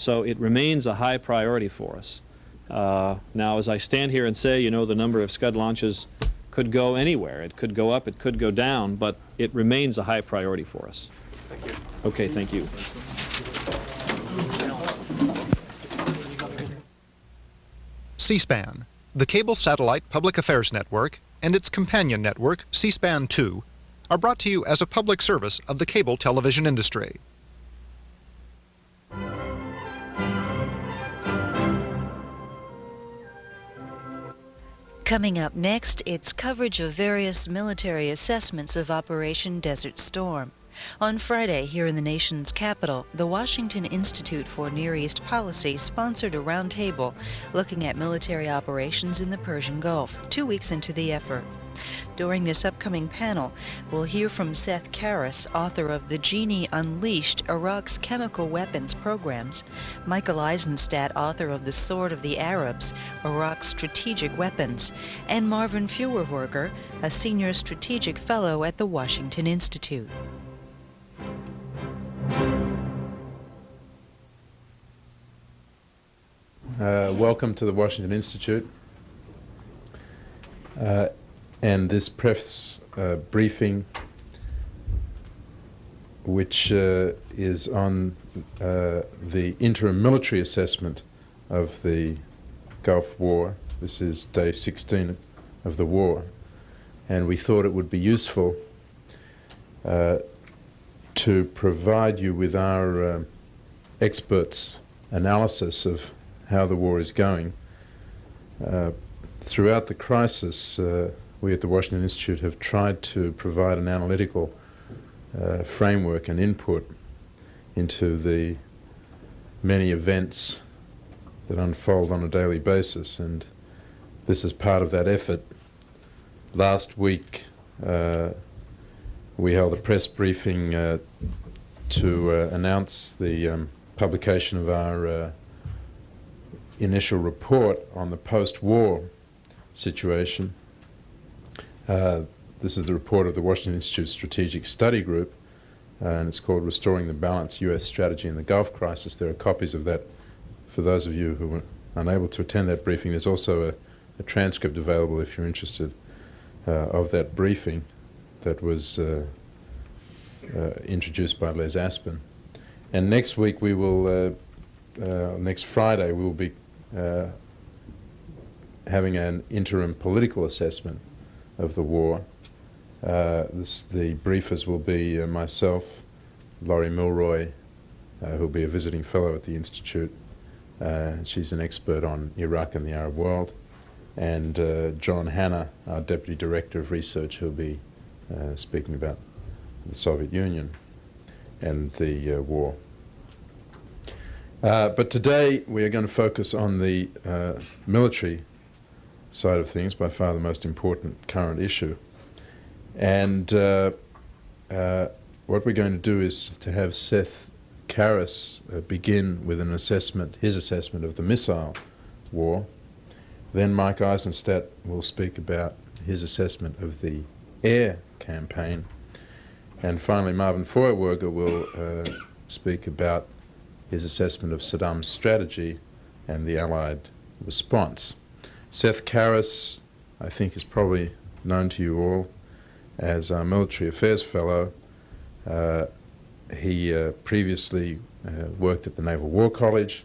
So it remains a high priority for us. Now, as I stand here and say, you know, the number of Scud launches could go anywhere. It could go up, it could go down, but it remains a high priority for us. Thank you. Okay, thank you. C-SPAN, the cable satellite public affairs network, and its companion network, C-SPAN 2, are brought to you as a public service of the cable television industry. Coming up next, it's coverage of various military assessments of Operation Desert Storm. On Friday, here in the nation's capital, the Washington Institute for Near East Policy sponsored a roundtable looking at military operations in the Persian Gulf, 2 weeks into the effort. During this upcoming panel, we'll hear from Seth Karras, author of The Genie Unleashed, Iraq's Chemical Weapons Programs, Michael Eisenstadt, author of The Sword of the Arabs, Iraq's Strategic Weapons, and Marvin Feuerwerker, a senior strategic fellow at the Washington Institute. Welcome to the Washington Institute. And this press briefing, which is on the interim military assessment of the Gulf War. This is day 16 of the war. And we thought it would be useful to provide you with our experts' analysis of how the war is going. Throughout the crisis, we at the Washington Institute have tried to provide an analytical framework and input into the many events that unfold on a daily basis, and this is part of that effort. Last week we held a press briefing to announce the publication of our initial report on the post-war situation. This is the report of the Washington Institute Strategic Study Group, and it's called Restoring the Balanced U.S. Strategy in the Gulf Crisis. There are copies of that for those of you who were unable to attend that briefing. There's also a transcript available if you're interested of that briefing that was introduced by Les Aspin. And next week we will, next Friday, we will be having an interim political assessment of the war. The briefers will be myself, Laurie Milroy, who'll be a visiting fellow at the Institute. She's an expert on Iraq and the Arab world. And John Hanna, our Deputy Director of Research, who'll be speaking about the Soviet Union and the war. But today we are going to focus on the military side of things, by far the most important current issue. And what we're going to do is to have Seth Karras begin with an assessment, his assessment of the missile war. Then Mike Eisenstadt will speak about his assessment of the air campaign. And finally Marvin Feuerwerker will speak about his assessment of Saddam's strategy and the Allied response. Seth Karras, I think, is probably known to you all as our military affairs fellow. He previously worked at the Naval War College,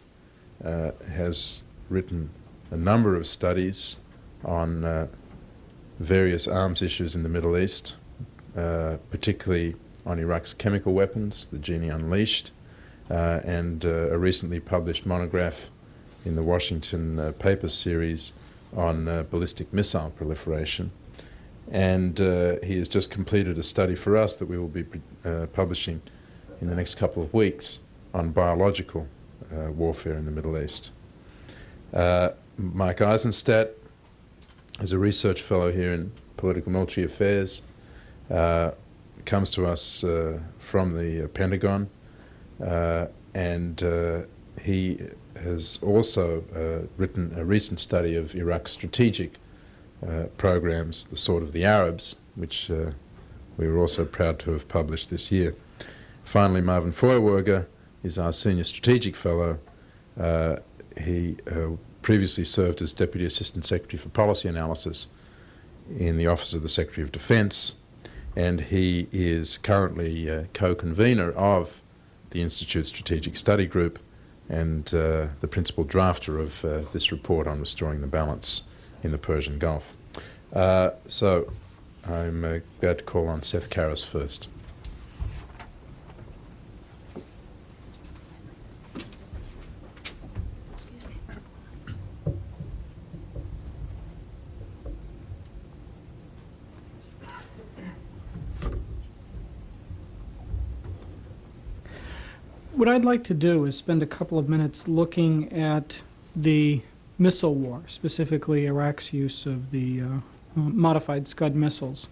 has written a number of studies on various arms issues in the Middle East, particularly on Iraq's chemical weapons, The Genie Unleashed, and a recently published monograph in the Washington Papers series on ballistic missile proliferation. And he has just completed a study for us that we will be publishing in the next couple of weeks on biological warfare in the Middle East. Mike Eisenstadt is a research fellow here in political military affairs, comes to us from the Pentagon, and he has also written a recent study of Iraq's strategic programs, The Sword of the Arabs, which we were also proud to have published this year. Finally, Marvin Feuerwerker is our Senior Strategic Fellow, He previously served as Deputy Assistant Secretary for Policy Analysis in the Office of the Secretary of Defence, and he is currently co-convener of the Institute's Strategic Study Group and the principal drafter of this report on restoring the balance in the Persian Gulf. So I'm glad to call on Seth Karras first. What I'd like to do is spend a couple of minutes looking at the missile war, specifically Iraq's use of the modified Scud missiles.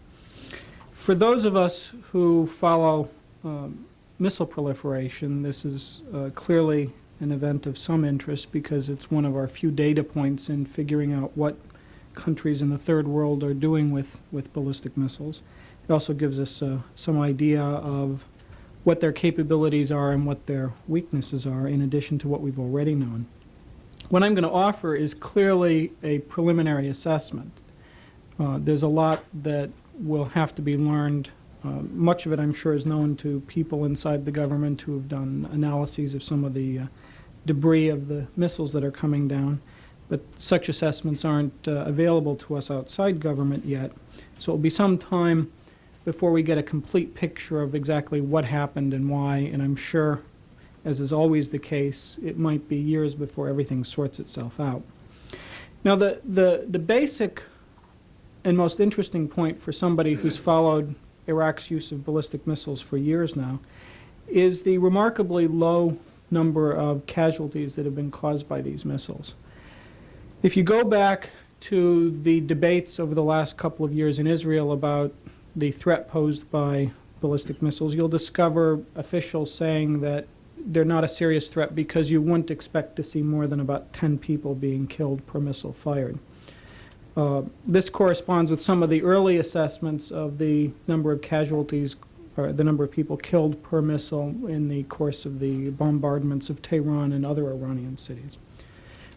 For those of us who follow missile proliferation, this is clearly an event of some interest because it's one of our few data points in figuring out what countries in the third world are doing with ballistic missiles. It also gives us some idea of what their capabilities are and what their weaknesses are, in addition to what we've already known. What I'm going to offer is clearly a preliminary assessment. There's a lot that will have to be learned. Much of it, I'm sure, is known to people inside the government who have done analyses of some of the debris of the missiles that are coming down, but such assessments aren't available to us outside government yet. So it'll be some time before we get a complete picture of exactly what happened and why, and I'm sure, as is always the case, it might be years before everything sorts itself out. Now, the basic and most interesting point for somebody who's followed Iraq's use of ballistic missiles for years now is the remarkably low number of casualties that have been caused by these missiles. If you go back to the debates over the last couple of years in Israel about the threat posed by ballistic missiles, you'll discover officials saying that they're not a serious threat because you wouldn't expect to see more than about 10 people being killed per missile fired. This corresponds with some of the early assessments of the number of casualties, or the number of people killed per missile in the course of the bombardments of Tehran and other Iranian cities.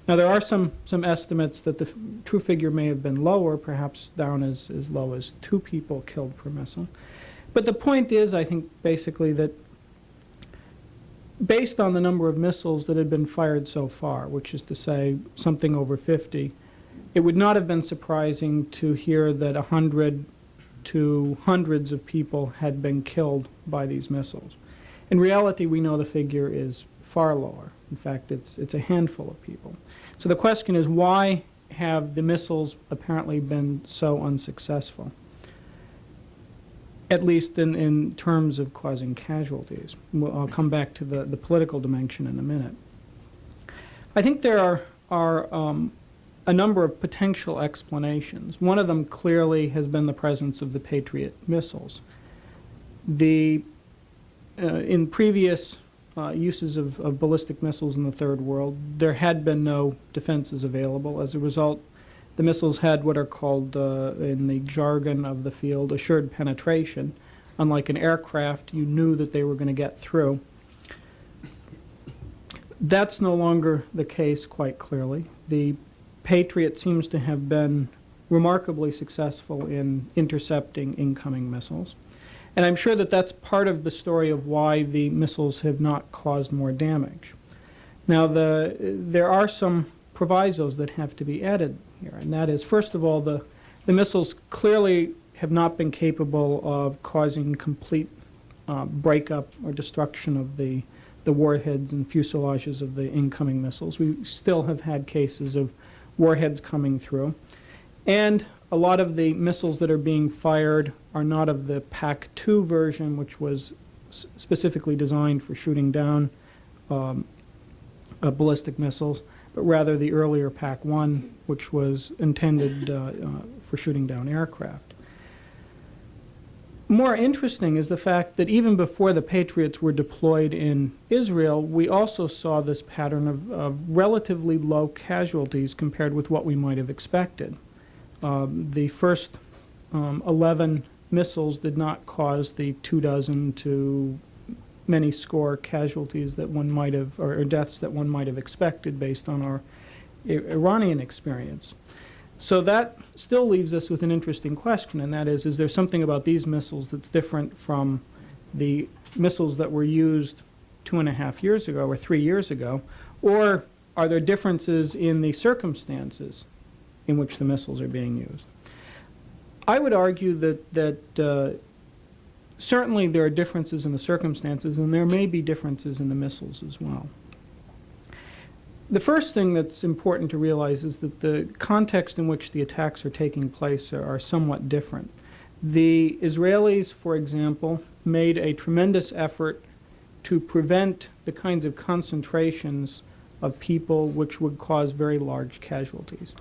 Now, there are some estimates that the true figure may have been lower, perhaps down as low as 2 people killed per missile. But the point is, I think, basically that based on the number of missiles that had been fired so far, which is to say something over 50, it would not have been surprising to hear that 100 to hundreds of people had been killed by these missiles. In reality, we know the figure is far lower. In fact, it's a handful of people. So the question is, why have the missiles apparently been so unsuccessful, at least in terms of causing casualties? I'll come back to the political dimension in a minute. I think there are a number of potential explanations. One of them clearly has been the presence of the Patriot missiles. In previous uses of ballistic missiles in the third world, there had been no defenses available. As a result, the missiles had what are called, in the jargon of the field, assured penetration. Unlike an aircraft, you knew that they were going to get through. That's no longer the case, quite clearly. The Patriot seems to have been remarkably successful in intercepting incoming missiles. And I'm sure that that's part of the story of why the missiles have not caused more damage. Now, there are some provisos that have to be added here, and that is, first of all, the missiles clearly have not been capable of causing complete breakup or destruction of the warheads and fuselages of the incoming missiles. We still have had cases of warheads coming through. And a lot of the missiles that are being fired are not of the PAC-2 version, which was specifically designed for shooting down ballistic missiles, but rather the earlier PAC-1, which was intended for shooting down aircraft. More interesting is the fact that even before the Patriots were deployed in Israel, we also saw this pattern of relatively low casualties compared with what we might have expected. The first 11 missiles did not cause the 24 to many score casualties that one might have, or deaths that one might have expected based on our Iranian experience. So that still leaves us with an interesting question, and that is there something about these missiles that's different from the missiles that were used 2.5 years ago or 3 years ago, or are there differences in the circumstances in which the missiles are being used? I would argue that certainly there are differences in the circumstances, and there may be differences in the missiles as well. The first thing that's important to realize is that the context in which the attacks are taking place are somewhat different. The Israelis, for example, made a tremendous effort to prevent the kinds of concentrations of people which would cause very large casualties.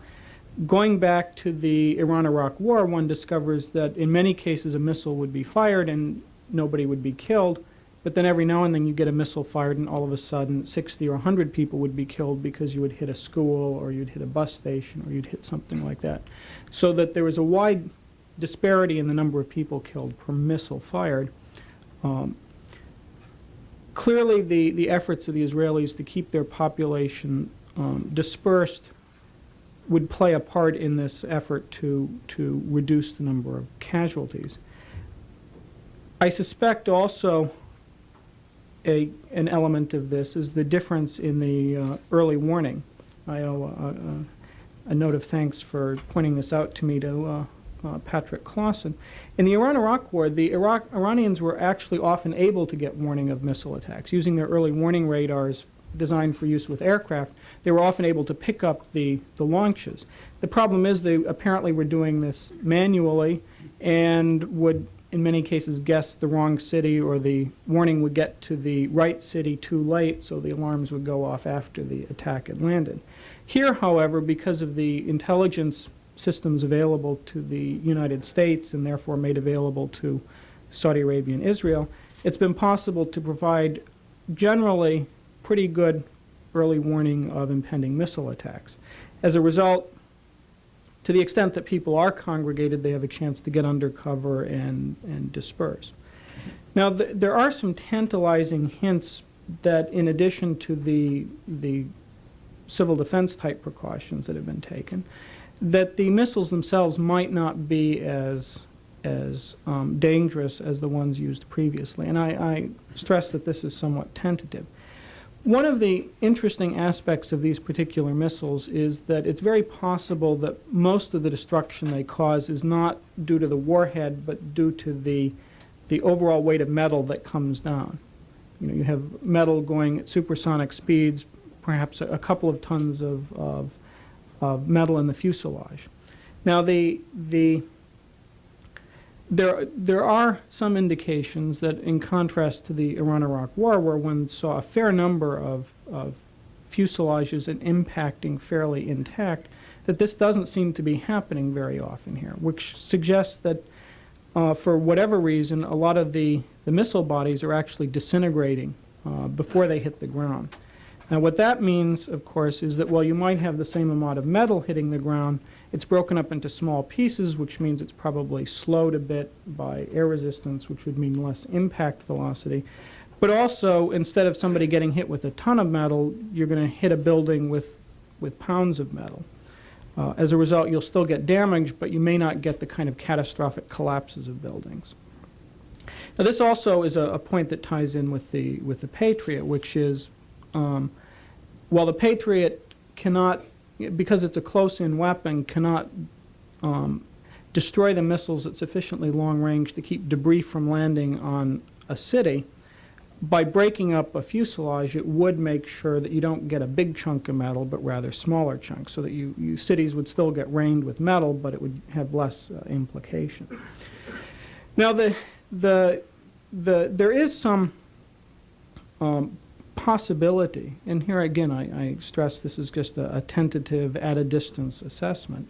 Going back to the Iran-Iraq War, one discovers that in many cases a missile would be fired and nobody would be killed, but then every now and then you get a missile fired and all of a sudden 60 or 100 people would be killed because you would hit a school or you'd hit a bus station or you'd hit something like that. So that there was a wide disparity in the number of people killed per missile fired. Clearly the efforts of the Israelis to keep their population dispersed would play a part in this effort to reduce the number of casualties. I suspect also an element of this is the difference in the early warning. I owe a note of thanks for pointing this out to me to Patrick Clausen. In the Iran-Iraq War, the Iranians were actually often able to get warning of missile attacks. Using their early warning radars designed for use with aircraft, they were often able to pick up the launches. The problem is they apparently were doing this manually and would, in many cases, guess the wrong city, or the warning would get to the right city too late, so the alarms would go off after the attack had landed. Here, however, because of the intelligence systems available to the United States and therefore made available to Saudi Arabia and Israel, it's been possible to provide generally pretty good early warning of impending missile attacks. As a result, to the extent that people are congregated, they have a chance to get under cover and disperse. Now, there are some tantalizing hints that in addition to the civil defense type precautions that have been taken, that the missiles themselves might not be as dangerous as the ones used previously. And I stress that this is somewhat tentative. One of the interesting aspects of these particular missiles is that it's very possible that most of the destruction they cause is not due to the warhead, but due to the overall weight of metal that comes down. You know, you have metal going at supersonic speeds, perhaps a couple of tons of metal in the fuselage. Now, there are some indications that, in contrast to the Iran-Iraq War, where one saw a fair number of fuselages and impacting fairly intact, that this doesn't seem to be happening very often here, which suggests that for whatever reason, a lot of the missile bodies are actually disintegrating before they hit the ground. Now, what that means, of course, is that while you might have the same amount of metal hitting the ground, it's broken up into small pieces, which means it's probably slowed a bit by air resistance, which would mean less impact velocity. But also, instead of somebody getting hit with a ton of metal, you're going to hit a building with pounds of metal. As a result, you'll still get damage, but you may not get the kind of catastrophic collapses of buildings. Now, this also is a point that ties in with the Patriot, which is while the Patriot cannot, because it's a close-in weapon, cannot destroy the missiles at sufficiently long range to keep debris from landing on a city, by breaking up a fuselage, it would make sure that you don't get a big chunk of metal, but rather smaller chunks, so that cities would still get rained with metal, but it would have less implication. Now, there is some possibility, and here again I stress this is just a tentative at-a-distance assessment,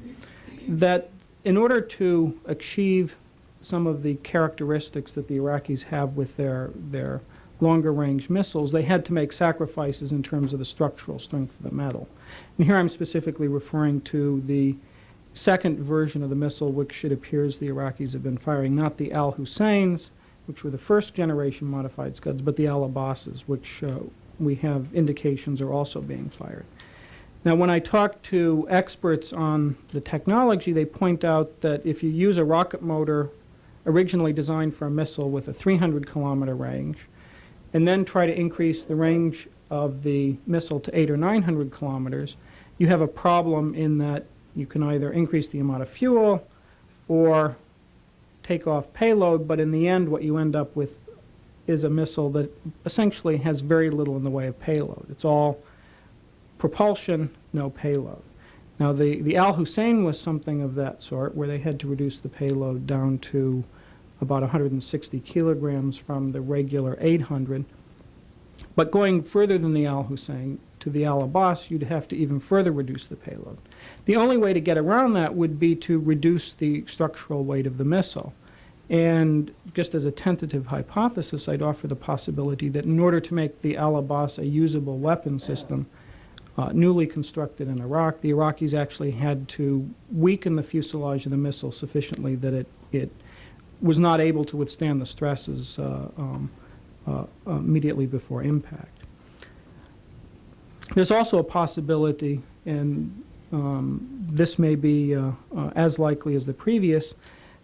that in order to achieve some of the characteristics that the Iraqis have with their longer-range missiles, they had to make sacrifices in terms of the structural strength of the metal. And here I'm specifically referring to the second version of the missile, which it appears the Iraqis have been firing, not the Al Husseins, which were the first generation modified Scuds, but the Alabasas, which we have indications are also being fired. Now, when I talk to experts on the technology, they point out that if you use a rocket motor originally designed for a missile with a 300-kilometer range, and then try to increase the range of the missile to 800 or 900 kilometers, you have a problem in that you can either increase the amount of fuel or take off payload, but in the end what you end up with is a missile that essentially has very little in the way of payload. It's all propulsion, no payload. Now the Al Hussein was something of that sort, where they had to reduce the payload down to about 160 kilograms from the regular 800. But going further than the Al Hussein to the Alabas, you'd have to even further reduce the payload. The only way to get around that would be to reduce the structural weight of the missile. And just as a tentative hypothesis, I'd offer the possibility that in order to make the Alabas a usable weapon system, newly constructed in Iraq, the Iraqis actually had to weaken the fuselage of the missile sufficiently that it was not able to withstand the stresses immediately before impact. There's also a possibility, and this may be as likely as the previous,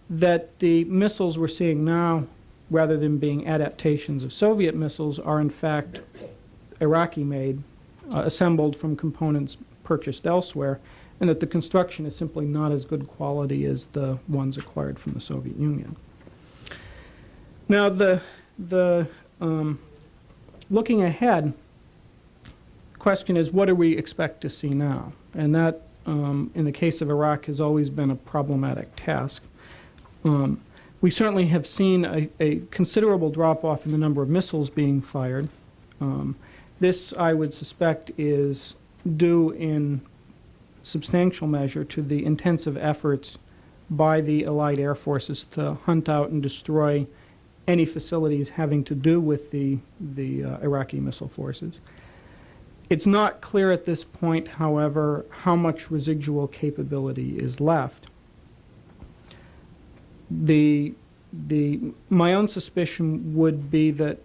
that the missiles we're seeing now, rather than being adaptations of Soviet missiles, are in fact Iraqi-made, assembled from components purchased elsewhere, and that the construction is simply not as good quality as the ones acquired from the Soviet Union. Now, looking ahead, the question is, what do we expect to see now? And that, in the case of Iraq, has always been a problematic task. We certainly have seen a considerable drop-off in the number of missiles being fired. This, I would suspect, is due in substantial measure to the intensive efforts by the Allied air forces to hunt out and destroy any facilities having to do with the Iraqi missile forces. It's not clear at this point, however, how much residual capability is left. My own suspicion would be that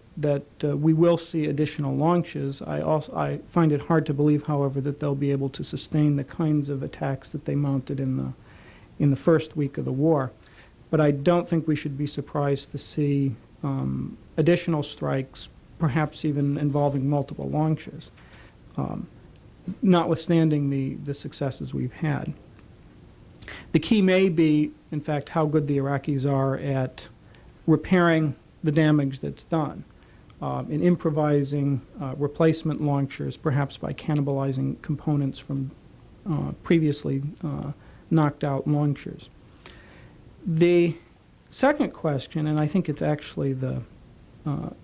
we will see additional launches. I find it hard to believe, however, that they'll be able to sustain the kinds of attacks that they mounted in the first week of the war. But I don't think we should be surprised to see additional strikes, perhaps even involving multiple launches, notwithstanding the successes we've had. The key may be, in fact, how good the Iraqis are at repairing the damage that's done, in improvising replacement launchers, perhaps by cannibalizing components from previously knocked out launchers. The second question, and I think it's actually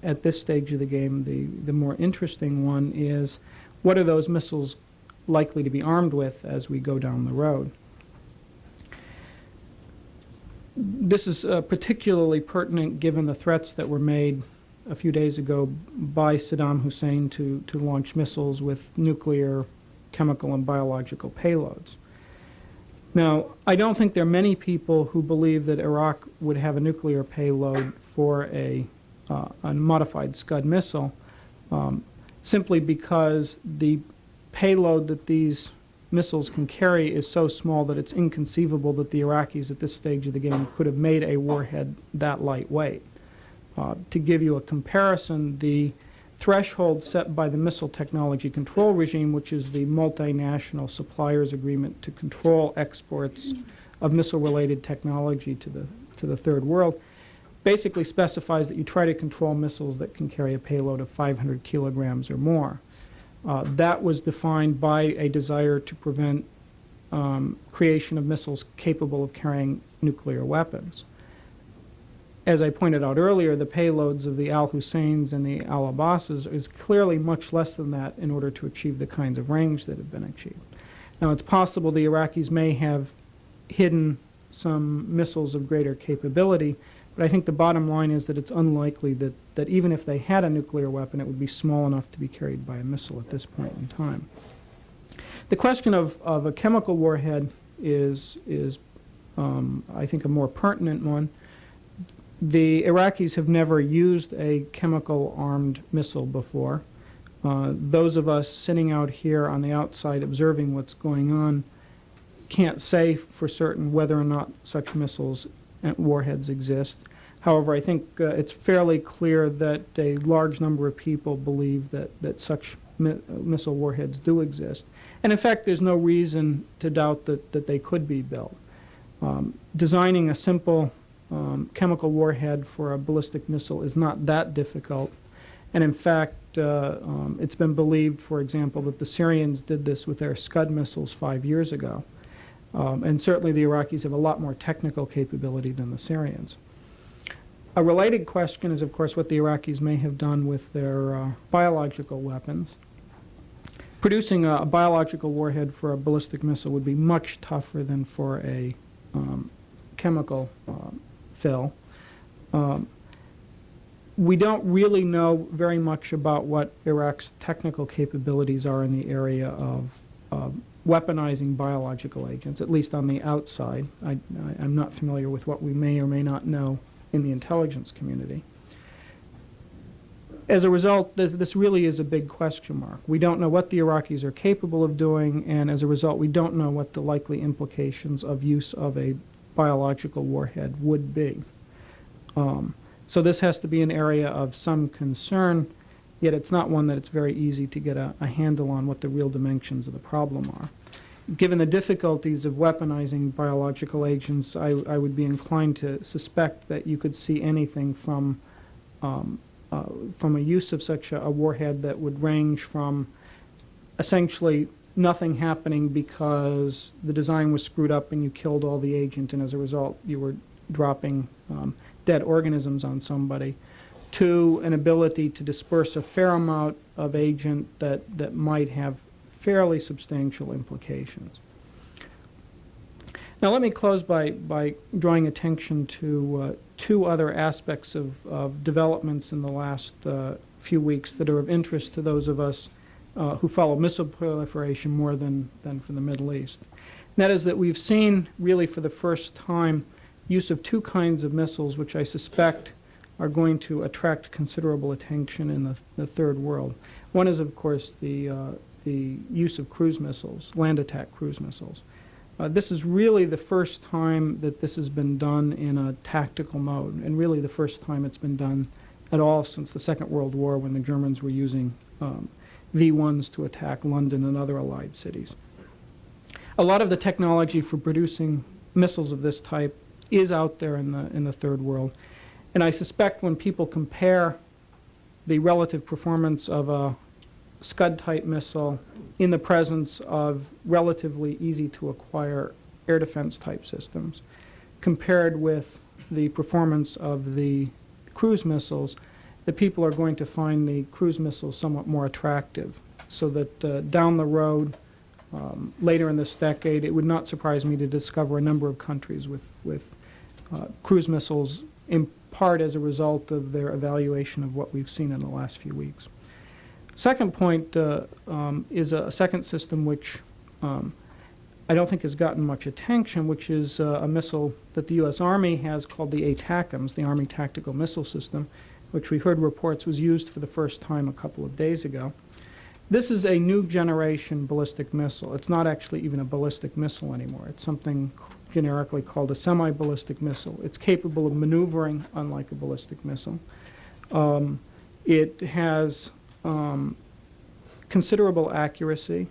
at this stage of the game the more interesting one, is what are those missiles likely to be armed with as we go down the road? This is particularly pertinent given the threats that were made a few days ago by Saddam Hussein to launch missiles with nuclear, chemical, and biological payloads. Now, I don't think there are many people who believe that Iraq would have a nuclear payload for a modified Scud missile, simply because the payload that these missiles can carry is so small that it's inconceivable that the Iraqis at this stage of the game could have made a warhead that lightweight. To give you a comparison, the threshold set by the Missile Technology Control Regime, which is the multinational suppliers agreement to control exports of missile-related technology to the third world, basically specifies that you try to control missiles that can carry a payload of 500 kilograms or more. That was defined by a desire to prevent creation of missiles capable of carrying nuclear weapons. As I pointed out earlier, the payloads of the Al Husseins and the Al Abbasas is clearly much less than that in order to achieve the kinds of range that have been achieved. Now, it's possible the Iraqis may have hidden some missiles of greater capability, but I think the bottom line is that it's unlikely that even if they had a nuclear weapon, it would be small enough to be carried by a missile at this point in time. The question of a chemical warhead is I think, a more pertinent one. The Iraqis have never used a chemical-armed missile before. Those of us sitting out here on the outside observing what's going on can't say for certain whether or not such missiles and warheads exist. However, I think it's fairly clear that a large number of people believe that such missile warheads do exist. And in fact, there's no reason to doubt that they could be built. Designing a simple chemical warhead for a ballistic missile is not that difficult. And in fact, it's been believed, for example, that the Syrians did this with their Scud missiles 5 years ago. And certainly the Iraqis have a lot more technical capability than the Syrians. A related question is, of course, what the Iraqis may have done with their biological weapons. Producing a biological warhead for a ballistic missile would be much tougher than for a chemical fill. We don't really know very much about what Iraq's technical capabilities are in the area of weaponizing biological agents, at least on the outside. I'm not familiar with what we may or may not know in the intelligence community. As a result, this really is a big question mark. We don't know what the Iraqis are capable of doing, and as a result, we don't know what the likely implications of use of a biological warhead would be. So this has to be an area of some concern, yet it's not one that it's very easy to get a handle on what the real dimensions of the problem are. Given the difficulties of weaponizing biological agents, I would be inclined to suspect that you could see anything from a use of such a warhead that would range from essentially nothing happening because the design was screwed up and you killed all the agent, and as a result you were dropping dead organisms on somebody, to an ability to disperse a fair amount of agent that might have fairly substantial implications. Now let me close by drawing attention to two other aspects of developments in the last few weeks that are of interest to those of us who follow missile proliferation more than for the Middle East. And that is that we've seen, really for the first time, use of two kinds of missiles which I suspect are going to attract considerable attention in the third world. One is, of course, the use of cruise missiles, land attack cruise missiles. This is really the first time that this has been done in a tactical mode, and really the first time it's been done at all since the Second World War, when the Germans were using V-1s to attack London and other Allied cities. A lot of the technology for producing missiles of this type is out there in the third world, and I suspect when people compare the relative performance of a Scud-type missile in the presence of relatively easy-to-acquire air defense-type systems, compared with the performance of the cruise missiles, that people are going to find the cruise missiles somewhat more attractive, so that down the road, later in this decade, it would not surprise me to discover a number of countries with cruise missiles, in part as a result of their evaluation of what we've seen in the last few weeks. Second point is a second system which I don't think has gotten much attention, which is a missile that the U.S. Army has called the ATACMS, the Army Tactical Missile System, which we heard reports was used for the first time a couple of days ago. This is a new generation ballistic missile. It's not actually even a ballistic missile anymore. It's something generically called a semi-ballistic missile. It's capable of maneuvering unlike a ballistic missile. It has considerable accuracy.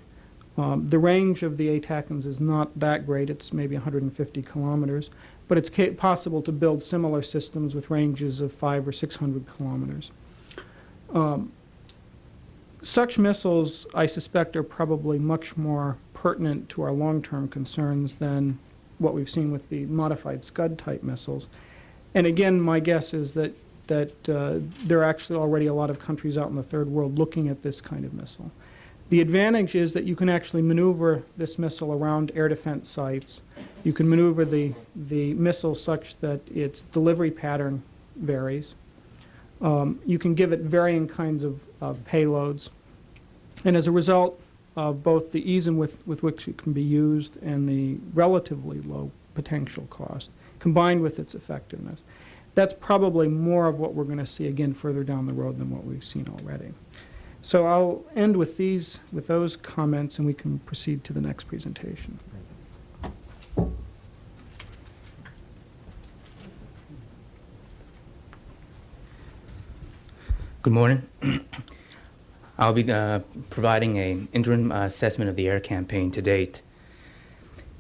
The range of the ATACMS is not that great. It's maybe 150 kilometers, but it's possible to build similar systems with ranges of 500 or 600 kilometers. Such missiles, I suspect, are probably much more pertinent to our long-term concerns than what we've seen with the modified Scud-type missiles. And again, my guess is that there are actually already a lot of countries out in the third world looking at this kind of missile. The advantage is that you can actually maneuver this missile around air defense sites. You can maneuver the missile such that its delivery pattern varies. You can give it varying kinds of payloads. And as a result of both the ease with which it can be used and the relatively low potential cost, combined with its effectiveness, that's probably more of what we're going to see again further down the road than what we've seen already. So I'll end with those comments, and we can proceed to the next presentation. Good morning. I'll be providing an interim assessment of the air campaign to date.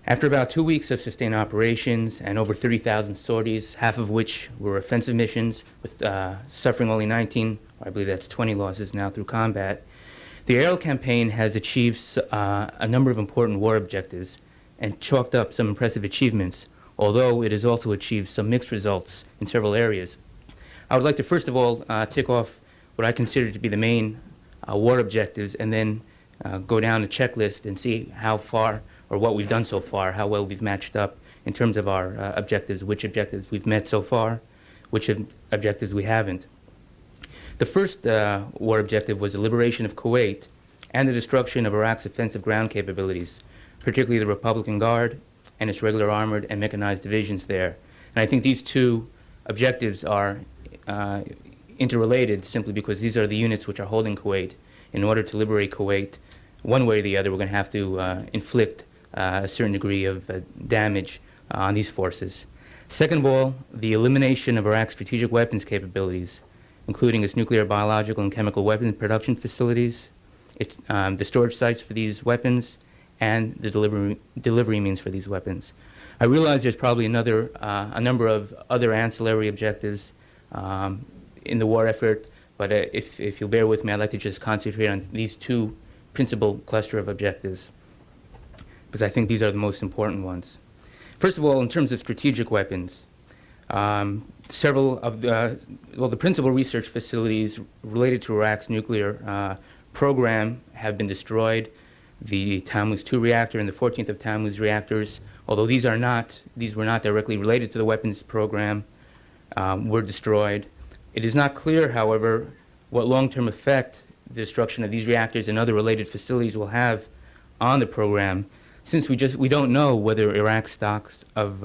After about 2 weeks of sustained operations and over 30,000 sorties, half of which were offensive missions, with suffering only 19, I believe that's 20 losses now through combat, the aerial campaign has achieved a number of important war objectives and chalked up some impressive achievements, although it has also achieved some mixed results in several areas. I would like to first of all tick off what I consider to be the main war objectives, and then go down the checklist and see how far, or what we've done so far, how well we've matched up in terms of our objectives, which objectives we've met so far, which objectives we haven't. The first war objective was the liberation of Kuwait and the destruction of Iraq's offensive ground capabilities, particularly the Republican Guard and its regular armored and mechanized divisions there. And I think these two objectives are interrelated simply because these are the units which are holding Kuwait. In order to liberate Kuwait, one way or the other, we're going to have to inflict a certain degree of damage on these forces. Second of all, the elimination of Iraq's strategic weapons capabilities, including its nuclear, biological, and chemical weapons production facilities, its, the storage sites for these weapons, and the delivery means for these weapons. I realize there's probably a number of other ancillary objectives in the war effort, but if you'll bear with me, I'd like to just concentrate on these two principal cluster of objectives, because I think these are the most important ones. First of all, in terms of strategic weapons, several of the principal research facilities related to Iraq's nuclear program have been destroyed. The Tammuz 2 reactor and the 14th of Tammuz reactors, although these were not directly related to the weapons program, were destroyed. It is not clear, however, what long-term effect the destruction of these reactors and other related facilities will have on the program, since we don't know whether Iraq's stocks of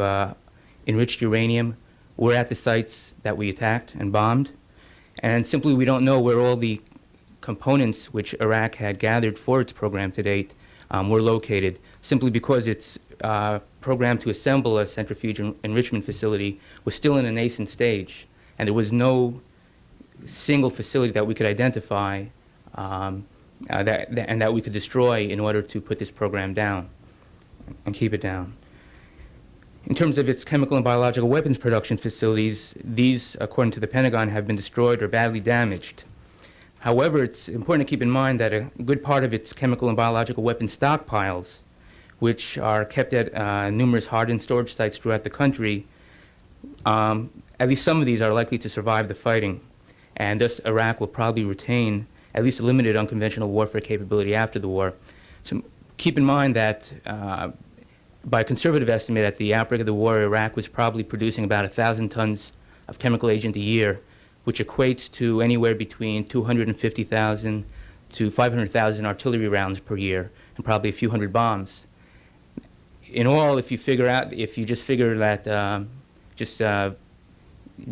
enriched uranium were at the sites that we attacked and bombed, and simply we don't know where all the components which Iraq had gathered for its program to date were located, simply because its program to assemble a centrifuge enrichment facility was still in a nascent stage, and there was no single facility that we could identify and that we could destroy in order to put this program down and keep it down. In terms of its chemical and biological weapons production facilities, these, according to the Pentagon, have been destroyed or badly damaged. However, it's important to keep in mind that a good part of its chemical and biological weapons stockpiles, which are kept at numerous hardened storage sites throughout the country, at least some of these are likely to survive the fighting, and thus Iraq will probably retain at least a limited unconventional warfare capability after the war. So keep in mind that by a conservative estimate, at the outbreak of the war, Iraq was probably producing about 1,000 tons of chemical agent a year, which equates to anywhere between 250,000 to 500,000 artillery rounds per year, and probably a few hundred bombs. In all, if you just figure that,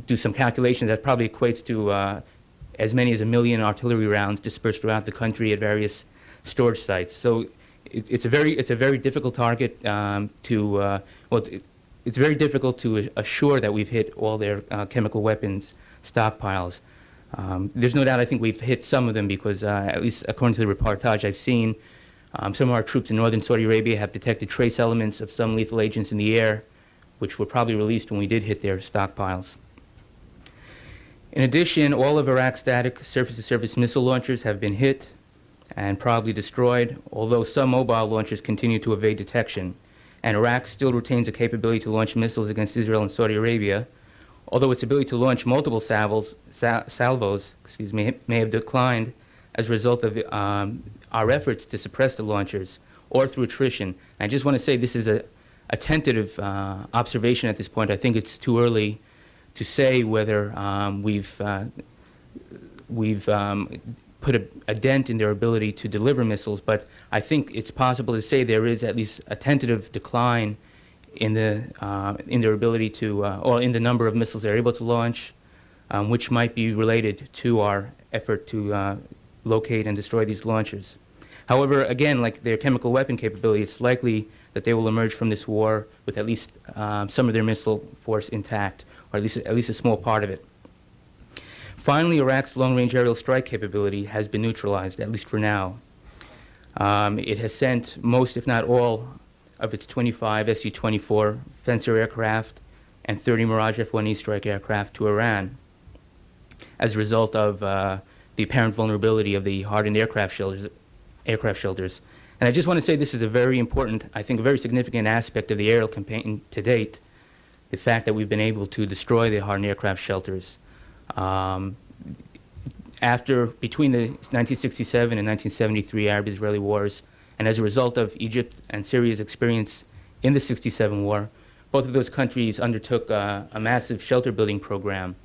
do some calculations, that probably equates to as many as 1 million artillery rounds dispersed throughout the country at various storage sites. So it's a very difficult target it's very difficult to assure that we've hit all their chemical weapons stockpiles. There's no doubt I think we've hit some of them because, at least according to the reportage I've seen, some of our troops in northern Saudi Arabia have detected trace elements of some lethal agents in the air, which were probably released when we did hit their stockpiles. In addition, all of Iraq's static surface-to-surface missile launchers have been hit and probably destroyed, although some mobile launchers continue to evade detection. And Iraq still retains a capability to launch missiles against Israel and Saudi Arabia, although its ability to launch multiple salvos may have declined as a result of our efforts to suppress the launchers or through attrition. I just want to say this is a tentative observation at this point. I think it's too early to say whether we've put a dent in their ability to deliver missiles, but I think it's possible to say there is at least a tentative decline in their ability to, or in the number of missiles they're able to launch, which might be related to our effort to locate and destroy these launchers. However, again, like their chemical weapon capability, it's likely that they will emerge from this war with at least some of their missile force intact, or at least a small part of it. Finally, Iraq's long-range aerial strike capability has been neutralized, at least for now. It has sent most, if not all, of its 25 Su-24 Fencer aircraft and 30 Mirage F-1E strike aircraft to Iran as a result of the apparent vulnerability of the hardened aircraft shelters. And I just want to say this is a very important, I think a very significant aspect of the aerial campaign to date, the fact that we've been able to destroy the hardened aircraft shelters. Between the 1967 and 1973 Arab-Israeli wars, and as a result of Egypt and Syria's experience in the 67 war, both of those countries undertook a massive shelter building program,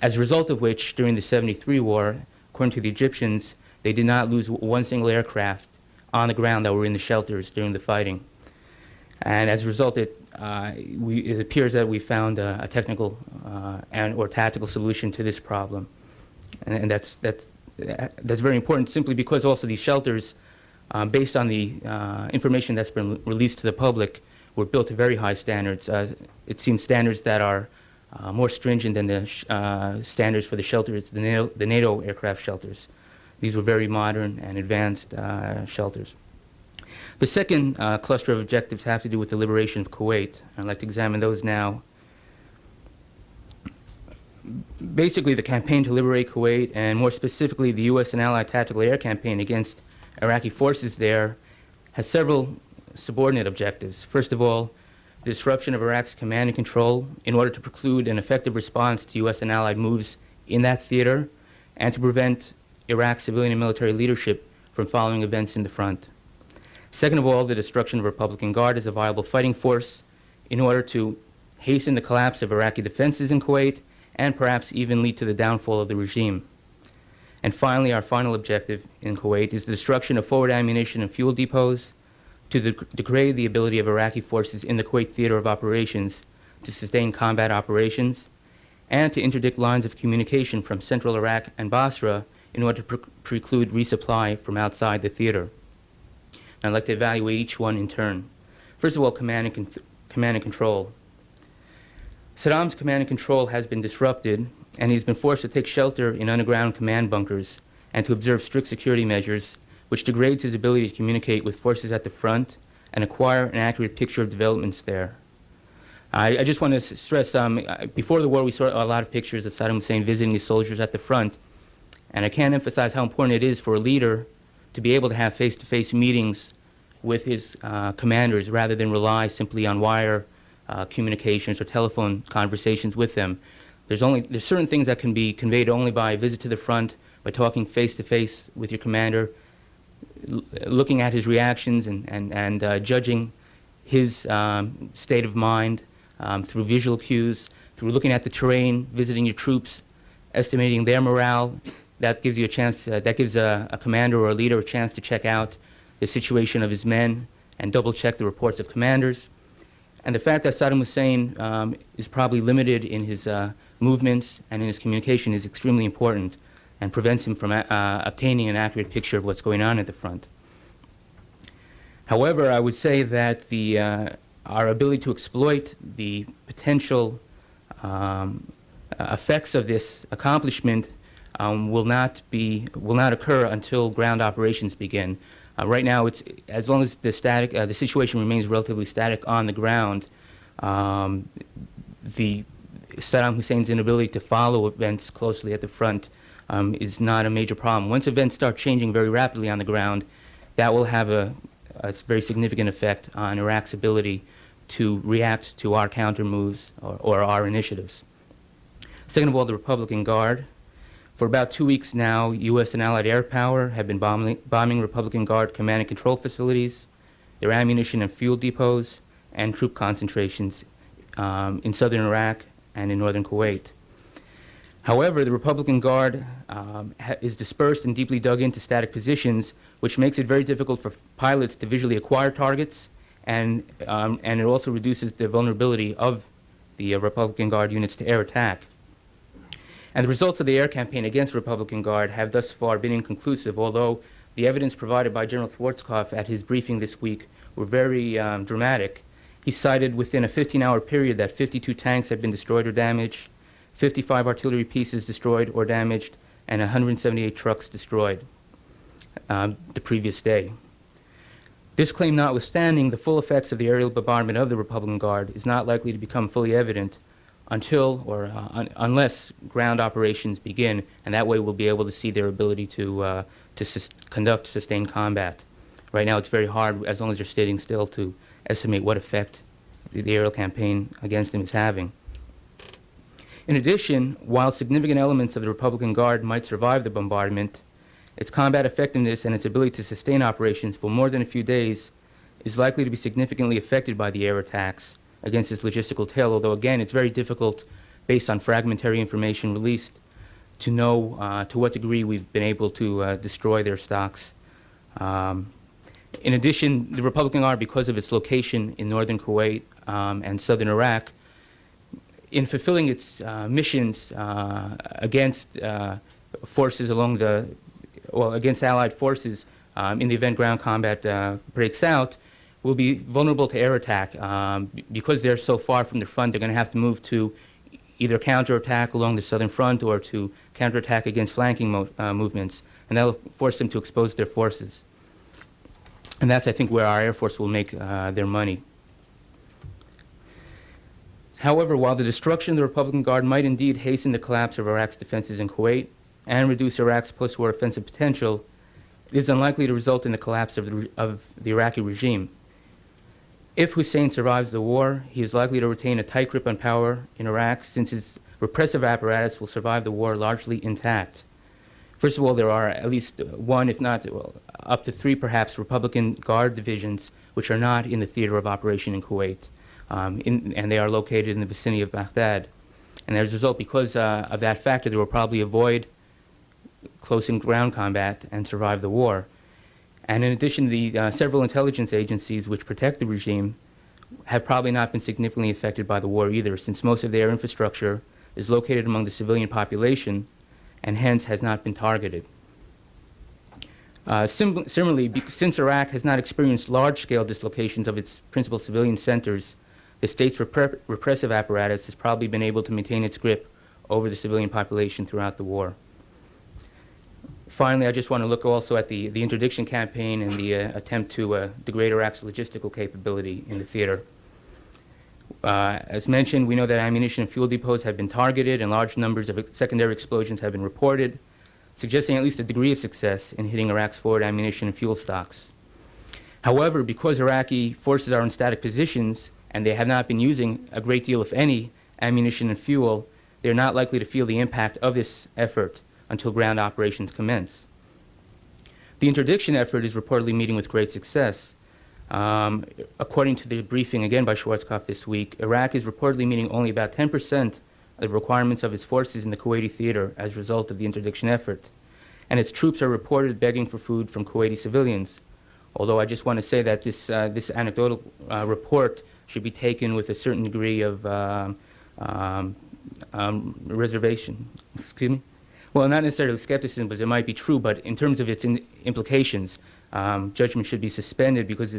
as a result of which, during the 73 war, according to the Egyptians, they did not lose one single aircraft on the ground that were in the shelters during the fighting. And as a result, it appears that we found a technical or tactical solution to this problem. And that's very important, simply because also these shelters, based on the information that's been released to the public, were built to very high standards. It seems standards that are more stringent than the standards for the shelters, the NATO aircraft shelters. These were very modern and advanced shelters. The second cluster of objectives have to do with the liberation of Kuwait. I'd like to examine those now. Basically, the campaign to liberate Kuwait, and more specifically the U.S. and Allied tactical air campaign against Iraqi forces there, has several subordinate objectives. First of all, the disruption of Iraq's command and control in order to preclude an effective response to U.S. and Allied moves in that theater, and to prevent Iraq's civilian and military leadership from following events in the front. Second of all, the destruction of Republican Guard as a viable fighting force in order to hasten the collapse of Iraqi defenses in Kuwait, and perhaps even lead to the downfall of the regime. And finally, our final objective in Kuwait is the destruction of forward ammunition and fuel depots to degrade the ability of Iraqi forces in the Kuwait theater of operations to sustain combat operations, and to interdict lines of communication from central Iraq and Basra in order to preclude resupply from outside the theater. And I'd like to evaluate each one in turn. First of all, command and control. Saddam's command and control has been disrupted, and he's been forced to take shelter in underground command bunkers and to observe strict security measures, which degrades his ability to communicate with forces at the front and acquire an accurate picture of developments there. I just want to stress, before the war we saw a lot of pictures of Saddam Hussein visiting his soldiers at the front, and I can't emphasize how important it is for a leader to be able to have face-to-face meetings with his commanders rather than rely simply on wire communications or telephone conversations with them. There's certain things that can be conveyed only by a visit to the front, by talking face-to-face with your commander, looking at his reactions and judging his state of mind through visual cues, through looking at the terrain, visiting your troops, estimating their morale. That gives you a chance, that gives a commander or a leader a chance to check out the situation of his men and double-check the reports of commanders. And the fact that Saddam Hussein is probably limited in his movements and in his communication is extremely important and prevents him from obtaining an accurate picture of what's going on at the front. However, I would say that our ability to exploit the potential effects of this accomplishment will not occur until ground operations begin. Right now, as long as the situation remains relatively static on the ground, Saddam Hussein's inability to follow events closely at the front is not a major problem. Once events start changing very rapidly on the ground, that will have a very significant effect on Iraq's ability to react to our counter moves or our initiatives. Second of all, the Republican Guard. For about 2 weeks now, U.S. and Allied air power have been bombing Republican Guard command and control facilities, their ammunition and fuel depots, and troop concentrations in southern Iraq and in northern Kuwait. However, the Republican Guard is dispersed and deeply dug into static positions, which makes it very difficult for pilots to visually acquire targets and it also reduces the vulnerability of the Republican Guard units to air attack. And the results of the air campaign against Republican Guard have thus far been inconclusive, although the evidence provided by General Schwarzkopf at his briefing this week were very dramatic. He cited within a 15-hour period that 52 tanks had been destroyed or damaged, 55 artillery pieces destroyed or damaged, and 178 trucks destroyed the previous day. This claim notwithstanding, the full effects of the aerial bombardment of the Republican Guard is not likely to become fully evident until or unless ground operations begin, and that way we'll be able to see their ability to conduct sustained combat. Right now it's very hard, as long as they're standing still, to estimate what effect the aerial campaign against them is having. In addition, while significant elements of the Republican Guard might survive the bombardment, its combat effectiveness and its ability to sustain operations for more than a few days is likely to be significantly affected by the air attacks against its logistical tail, although again it's very difficult, based on fragmentary information released, to know to what degree we've been able to destroy their stocks. In addition, the Republican Guard, because of its location in northern Kuwait and southern Iraq, in fulfilling its missions against forces along the, well, against Allied forces in the event ground combat breaks out, will be vulnerable to air attack. Because they're so far from the front, they're going to have to move to either counterattack along the southern front or to counterattack against flanking movements, and that'll force them to expose their forces. And that's, I think, where our Air Force will make their money. However, while the destruction of the Republican Guard might indeed hasten the collapse of Iraq's defenses in Kuwait and reduce Iraq's post-war offensive potential, it is unlikely to result in the collapse of the Iraqi regime. If Hussein survives the war, he is likely to retain a tight grip on power in Iraq, since his repressive apparatus will survive the war largely intact. First of all, there are at least one, if not up to three perhaps, Republican Guard divisions which are not in the theater of operation in Kuwait, and they are located in the vicinity of Baghdad. And as a result, because of that factor, they will probably avoid close and ground combat and survive the war. And in addition, the several intelligence agencies which protect the regime have probably not been significantly affected by the war either, since most of their infrastructure is located among the civilian population and hence has not been targeted. Similarly, since Iraq has not experienced large-scale dislocations of its principal civilian centers, the state's repressive apparatus has probably been able to maintain its grip over the civilian population throughout the war. Finally, I just want to look also at the interdiction campaign and the attempt to degrade Iraq's logistical capability in the theater. As mentioned, we know that ammunition and fuel depots have been targeted and large numbers of secondary explosions have been reported, suggesting at least a degree of success in hitting Iraq's forward ammunition and fuel stocks. However, because Iraqi forces are in static positions and they have not been using a great deal, if any, ammunition and fuel, they are not likely to feel the impact of this effort until ground operations commence. The interdiction effort is reportedly meeting with great success. According to the briefing again by Schwarzkopf this week, Iraq is reportedly meeting only about 10% of the requirements of its forces in the Kuwaiti theater as a result of the interdiction effort. And its troops are reported begging for food from Kuwaiti civilians. Although I just want to say that this anecdotal report should be taken with a certain degree of reservation. Excuse me? Well, not necessarily skepticism, but it might be true, but in terms of its implications, judgment should be suspended because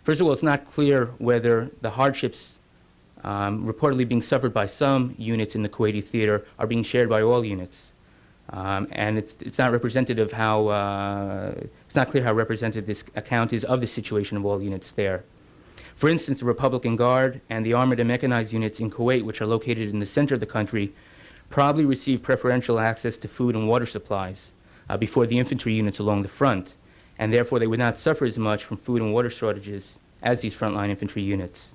first of all, it's not clear whether the hardships reportedly being suffered by some units in the Kuwaiti theater are being shared by all units. And it's not representative it's not clear how representative this account is of the situation of all units there. For instance, the Republican Guard and the armored and mechanized units in Kuwait, which are located in the center of the country, probably receive preferential access to food and water supplies before the infantry units along the front, and therefore they would not suffer as much from food and water shortages as these frontline infantry units.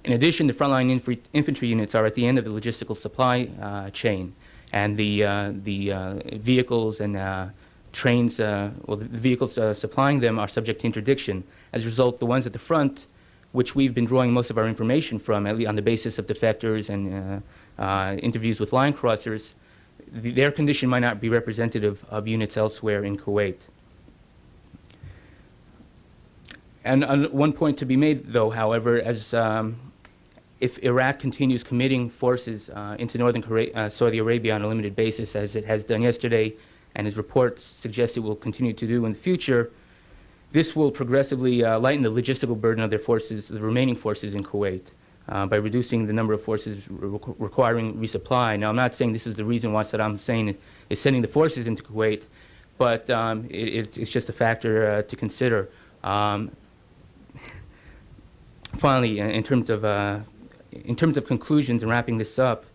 In addition, the frontline infantry units are at the end of the logistical supply chain, and the vehicles and trains, the vehicles supplying them are subject to interdiction. As a result, the ones at the front, which we've been drawing most of our information from, at least on the basis of defectors and interviews with line crossers, their condition might not be representative of units elsewhere in Kuwait. And one point to be made, though, however, as if Iraq continues committing forces into northern Saudi Arabia on a limited basis, as it has done yesterday, and as reports suggest it will continue to do in the future, this will progressively lighten the logistical burden of their forces, the remaining forces in Kuwait, by reducing the number of forces requiring resupply. Now, I'm not saying this is the reason why Saddam Hussein is sending the forces into Kuwait, but it's just a factor to consider. Finally, in terms of conclusions and wrapping this up,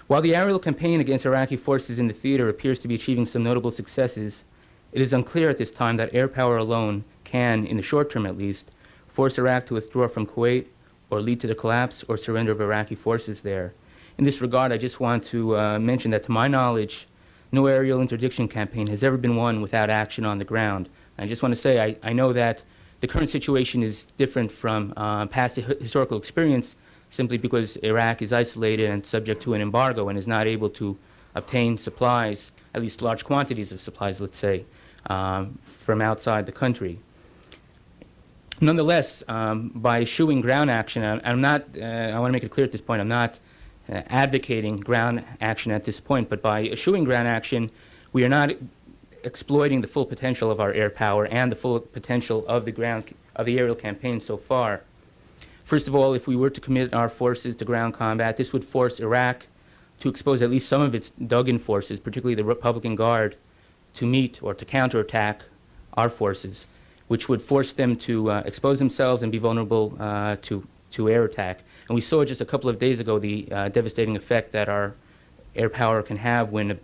while the aerial campaign against Iraqi forces in the theater appears to be achieving some notable successes, it is unclear at this time that air power alone can, in the short term at least, force Iraq to withdraw from Kuwait or lead to the collapse or surrender of Iraqi forces there. In this regard, I just want to mention that, to my knowledge, no aerial interdiction campaign has ever been won without action on the ground. I just want to say I know that the current situation is different from past historical experience, simply because Iraq is isolated and subject to an embargo and is not able to obtain supplies, at least large quantities of supplies, let's say, from outside the country. Nonetheless, by eschewing ground action, I want to make it clear at this point, I'm not advocating ground action at this point, but by eschewing ground action, we are not exploiting the full potential of our air power and the full potential of the aerial campaign so far. First of all, if we were to commit our forces to ground combat, this would force Iraq to expose at least some of its dug-in forces, particularly the Republican Guard, to meet or to counterattack our forces, which would force them to expose themselves and be vulnerable to air attack. And we saw just a couple of days ago the devastating effect that our air power can have when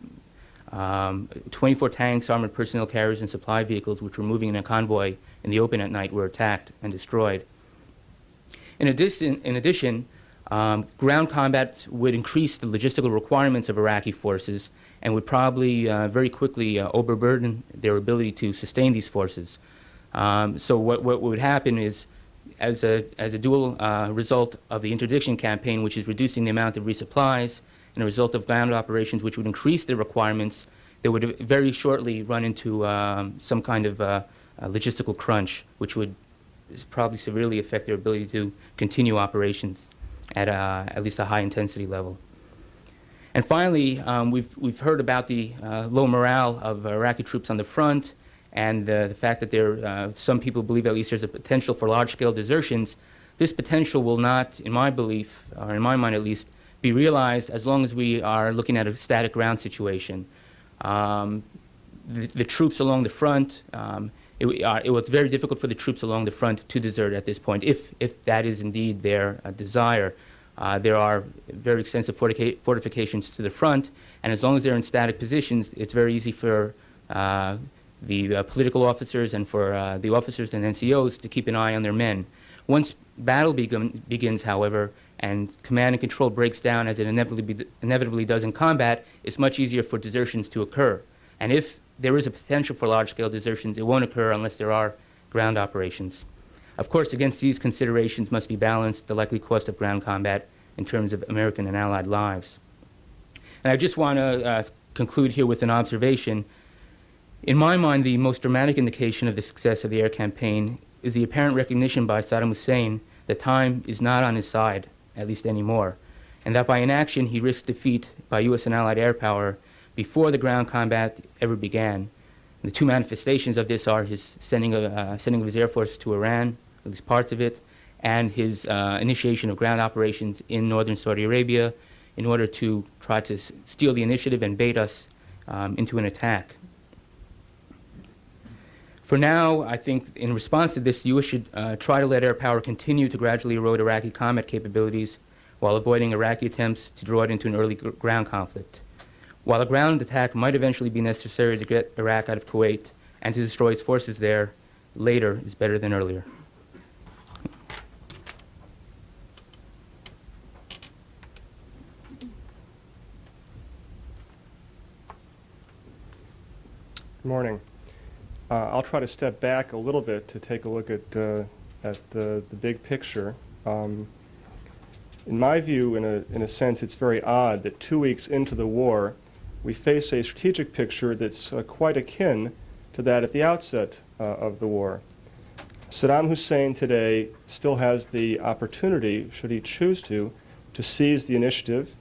24 tanks, armored personnel carriers, and supply vehicles, which were moving in a convoy in the open at night, were attacked and destroyed. In addition, ground combat would increase the logistical requirements of Iraqi forces and would probably very quickly overburden their ability to sustain these forces. So what would happen is, as a dual result of the interdiction campaign, which is reducing the amount of resupplies, and a result of ground operations, which would increase their requirements, they would very shortly run into some kind of logistical crunch, which would probably severely affect their ability to continue operations at least a high intensity level. And finally, we've heard about the low morale of Iraqi troops on the front, and the fact that some people believe at least there's a potential for large-scale desertions. This potential will not, in my belief, or in my mind at least, be realized as long as we are looking at a static ground situation. The troops along the front, it was very difficult for the troops along the front to desert at this point, if that is indeed their desire. There are very extensive fortifications to the front, and as long as they're in static positions, it's very easy for the political officers and for the officers and NCOs to keep an eye on their men. Once battle begins, however, and command and control breaks down, as it inevitably does in combat, it's much easier for desertions to occur. And if there is a potential for large-scale desertions, it won't occur unless there are ground operations. Of course, against these considerations must be balanced the likely cost of ground combat in terms of American and Allied lives. And I just want to conclude here with an observation. In my mind, the most dramatic indication of the success of the air campaign is the apparent recognition by Saddam Hussein that time is not on his side, at least anymore, and that by inaction he risked defeat by U.S. and Allied air power before the ground combat ever began. And the two manifestations of this are his sending of his air force to Iran, at least parts of it, and his initiation of ground operations in northern Saudi Arabia in order to try to steal the initiative and bait us into an attack. For now, I think in response to this, the U.S. should try to let air power continue to gradually erode Iraqi combat capabilities while avoiding Iraqi attempts to draw it into an early ground conflict. While a ground attack might eventually be necessary to get Iraq out of Kuwait and to destroy its forces there, later is better than earlier. Good morning. I'll try to step back a little bit to take a look at the big picture. In my view, in a sense, it's very odd that 2 weeks into the war, we face a strategic picture that's quite akin to that at the outset of the war. Saddam Hussein today still has the opportunity, should he choose to seize the initiative,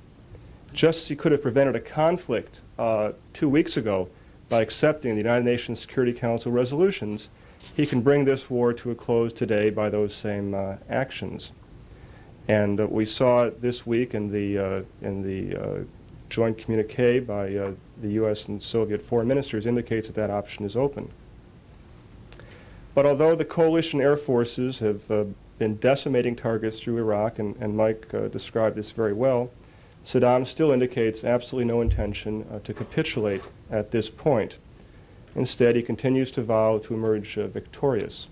just as he could have prevented a conflict 2 weeks ago by accepting the United Nations Security Council resolutions. He can bring this war to a close today by those same actions. And we saw this week in the joint communique by the U.S. and Soviet foreign ministers indicates that that option is open. But although the coalition air forces have been decimating targets through Iraq, and Mike described this very well, Saddam still indicates absolutely no intention to capitulate at this point. Instead, he continues to vow to emerge victorious.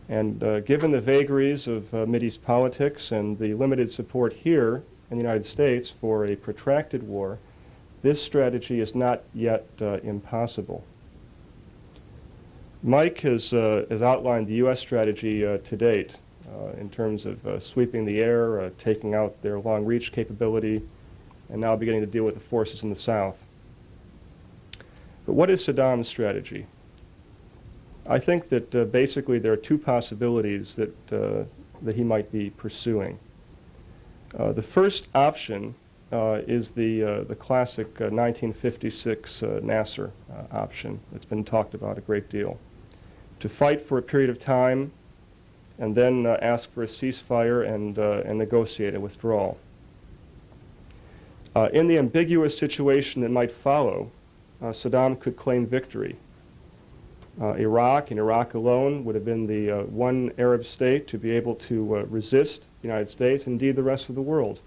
And given the vagaries of Mideast politics and the limited support here in the United States for a protracted war, this strategy is not yet impossible. Mike has outlined the U.S. strategy to date in terms of sweeping the air, taking out their long-reach capability, and now beginning to deal with the forces in the south. But what is Saddam's strategy? I think that basically there are two possibilities that he might be pursuing. The first option is the classic 1956 Nasser option that's been talked about a great deal. To fight for a period of time and then ask for a ceasefire and negotiate a withdrawal. In the ambiguous situation that might follow, Saddam could claim victory. Iraq and Iraq alone would have been the one Arab state to be able to resist the United States, indeed the rest of the world.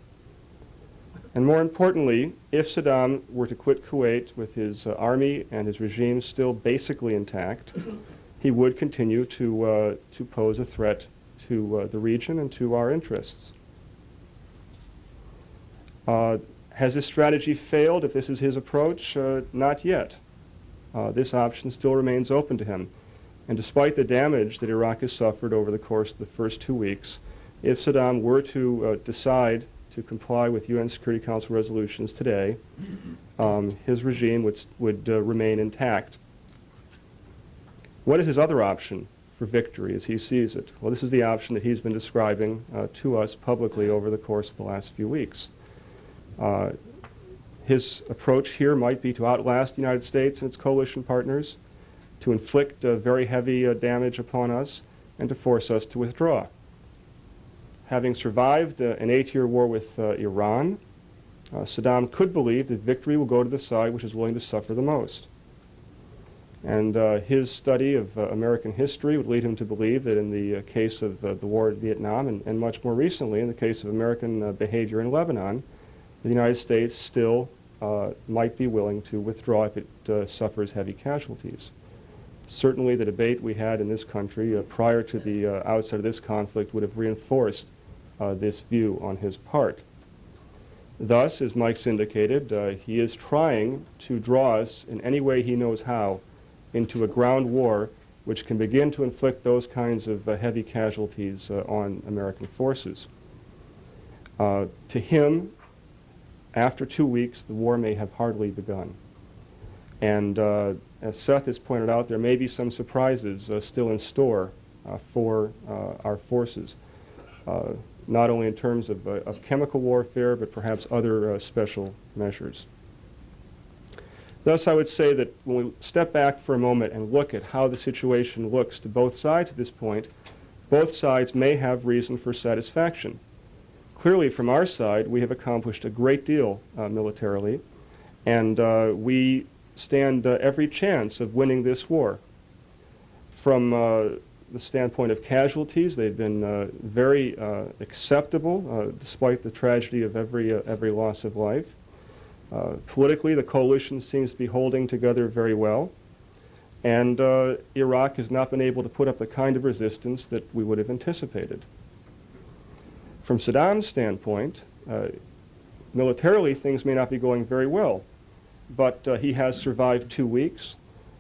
And more importantly, if Saddam were to quit Kuwait with his army and his regime still basically intact, he would continue to pose a threat to the region and to our interests. Has this strategy failed if this is his approach? Not yet. This option still remains open to him. And despite the damage that Iraq has suffered over the course of the first 2 weeks, if Saddam were to decide to comply with UN Security Council resolutions today, his regime would remain intact. What is his other option for victory as he sees it? Well, this is the option that he's been describing to us publicly over the course of the last few weeks. His approach here might be to outlast the United States and its coalition partners, to inflict very heavy damage upon us, and to force us to withdraw. Having survived an 8-year war with Iran, Saddam could believe that victory will go to the side which is willing to suffer the most. And his study of American history would lead him to believe that in the case of the war in Vietnam, and much more recently in the case of American behavior in Lebanon, the United States still might be willing to withdraw if it suffers heavy casualties. Certainly the debate we had in this country prior to the outset of this conflict would have reinforced this view on his part. Thus, as Mike's indicated, he is trying to draw us in any way he knows how into a ground war which can begin to inflict those kinds of heavy casualties on American forces. To him, after 2 weeks, the war may have hardly begun. And as Seth has pointed out, there may be some surprises still in store for our forces, not only in terms of chemical warfare, but perhaps other special measures. Thus, I would say that when we step back for a moment and look at how the situation looks to both sides at this point, both sides may have reason for satisfaction. Clearly, from our side, we have accomplished a great deal militarily, and we stand every chance of winning this war. From the standpoint of casualties, they've been very acceptable, despite the tragedy of every loss of life. Politically, the coalition seems to be holding together very well, and Iraq has not been able to put up the kind of resistance that we would have anticipated. From Saddam's standpoint, militarily things may not be going very well, but he has survived 2 weeks.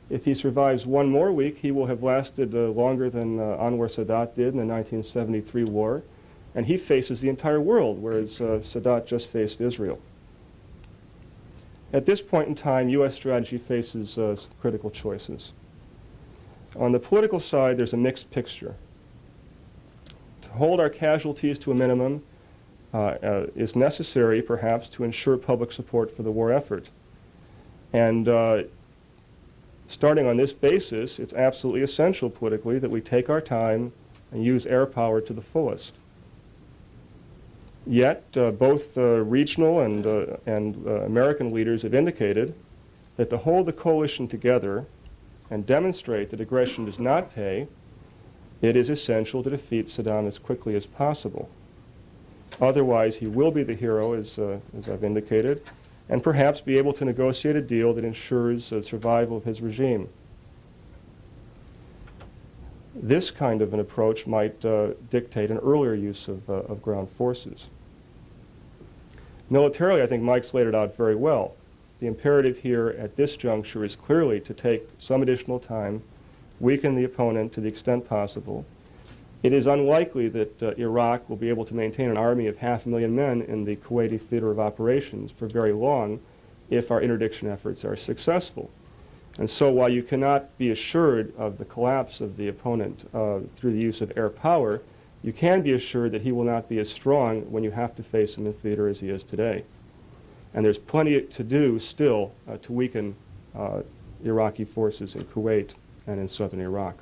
If he survives one more week, he will have lasted longer than Anwar Sadat did in the 1973 war, and he faces the entire world, whereas Sadat just faced Israel. At this point in time, U.S. strategy faces some critical choices. On the political side, there's a mixed picture. To hold our casualties to a minimum is necessary, perhaps, to ensure public support for the war effort. And starting on this basis, it's absolutely essential politically that we take our time and use air power to the fullest. Yet, both regional and American leaders have indicated that to hold the coalition together and demonstrate that aggression does not pay, it is essential to defeat Saddam as quickly as possible. Otherwise, he will be the hero, as I've indicated, and perhaps be able to negotiate a deal that ensures survival of his regime. This kind of an approach might dictate an earlier use of ground forces. Militarily, I think Mike's laid it out very well. The imperative here at this juncture is clearly to take some additional time, weaken the opponent to the extent possible. It is unlikely that Iraq will be able to maintain an army of 500,000 men in the Kuwaiti theater of operations for very long if our interdiction efforts are successful. And so while you cannot be assured of the collapse of the opponent through the use of air power, you can be assured that he will not be as strong when you have to face him in theater as he is today. And there's plenty to do still to weaken Iraqi forces in Kuwait and in southern Iraq.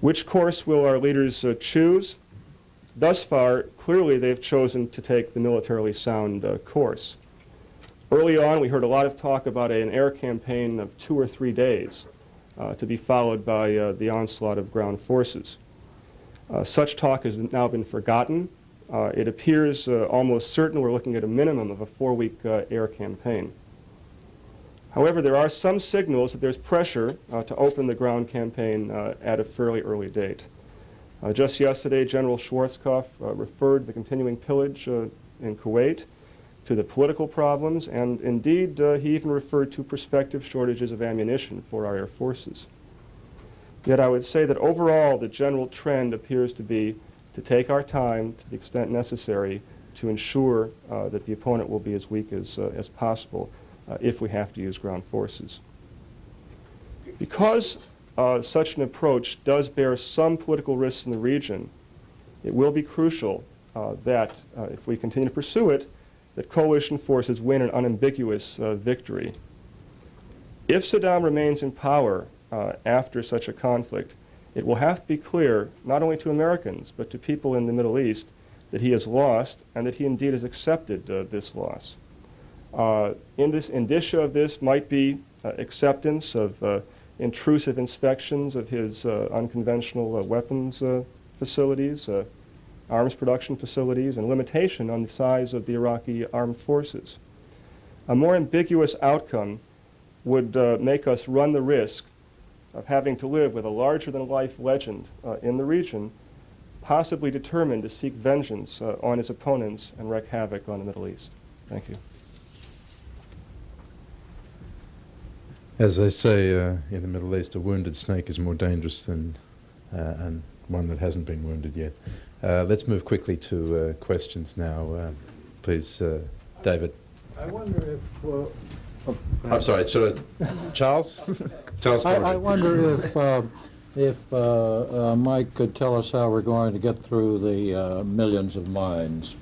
Which course will our leaders choose? Thus far, clearly they've chosen to take the militarily sound course. Early on, we heard a lot of talk about an air campaign of 2 or 3 days to be followed by the onslaught of ground forces. Such talk has now been forgotten. It appears almost certain we're looking at a minimum of a 4-week air campaign. However, there are some signals that there's pressure to open the ground campaign at a fairly early date. Just yesterday, General Schwarzkopf referred the continuing pillage in Kuwait to the political problems, and indeed he even referred to prospective shortages of ammunition for our air forces. Yet I would say that overall the general trend appears to be to take our time to the extent necessary to ensure that the opponent will be as weak as possible if we have to use ground forces. Because such an approach does bear some political risks in the region, it will be crucial that if we continue to pursue it, that coalition forces win an unambiguous victory. If Saddam remains in power after such a conflict, it will have to be clear, not only to Americans, but to people in the Middle East, that he has lost and that he indeed has accepted this loss. Indicia of this might be acceptance of intrusive inspections of his unconventional weapons facilities, arms production facilities, and limitation on the size of the Iraqi armed forces. A more ambiguous outcome would make us run the risk of having to live with a larger-than-life legend in the region, possibly determined to seek vengeance on his opponents and wreak havoc on the Middle East. Thank you. As they say in the Middle East, a wounded snake is more dangerous than and one that hasn't been wounded yet. Let's move quickly to questions now. Please, David. I wonder if... I'm sorry, should I... Charles? Charles I wonder if Mike could tell us how we're going to get through the millions of mines.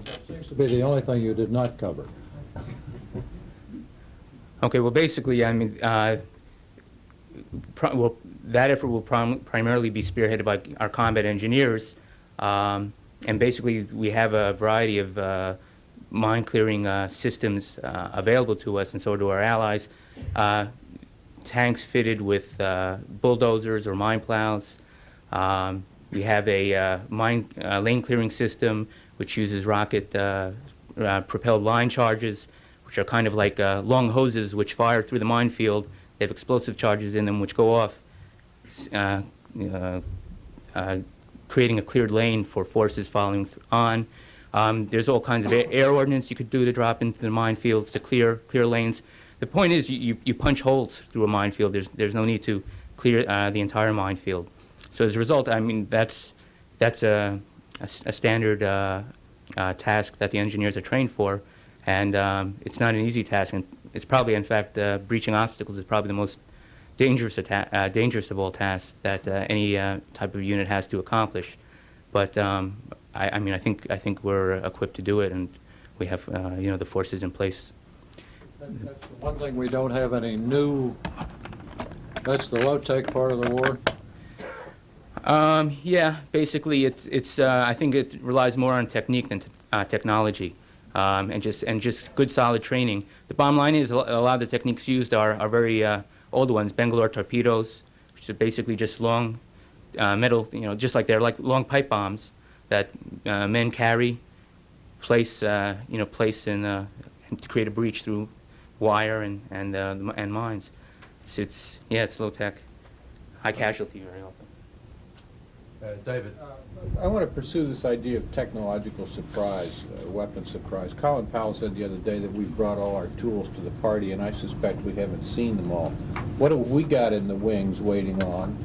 That seems to be the only thing you did not cover. Okay, well, basically, I mean, that effort will primarily be spearheaded by our combat engineers. And basically, we have a variety of mine-clearing systems available to us, and so do our allies. Tanks fitted with bulldozers or mine plows. We have a lane-clearing system which uses rocket-propelled line charges, which are kind of like long hoses which fire through the minefield. They have explosive charges in them which go off, creating a cleared lane for forces following on. There's all kinds of air ordnance you could do to drop into the minefields to clear lanes. The point is you punch holes through a minefield. There's no need to clear the entire minefield. So as a result, I mean, that's a standard task that the engineers are trained for. And it's not an easy task, and it's probably, in fact, breaching obstacles is probably the most dangerous of all tasks that any type of unit has to accomplish. But I mean, I think we're equipped to do it, and we have you know, the forces in place. That's the one thing we don't have any new. That's the low-tech part of the war. Yeah, basically, it's I think it relies more on technique than technology, and just good solid training. The bottom line is a lot of the techniques used are very old ones. Bangalore torpedoes, which are basically just long metal, you know, just like they're like long pipe bombs that men carry, place you know, place in and to create a breach through wire and mines. Yeah, it's low tech, high casualty very often. David. I want to pursue this idea of technological surprise, weapon surprise. Colin Powell said the other day that we brought all our tools to the party, and I suspect we haven't seen them all. What have we got in the wings waiting on?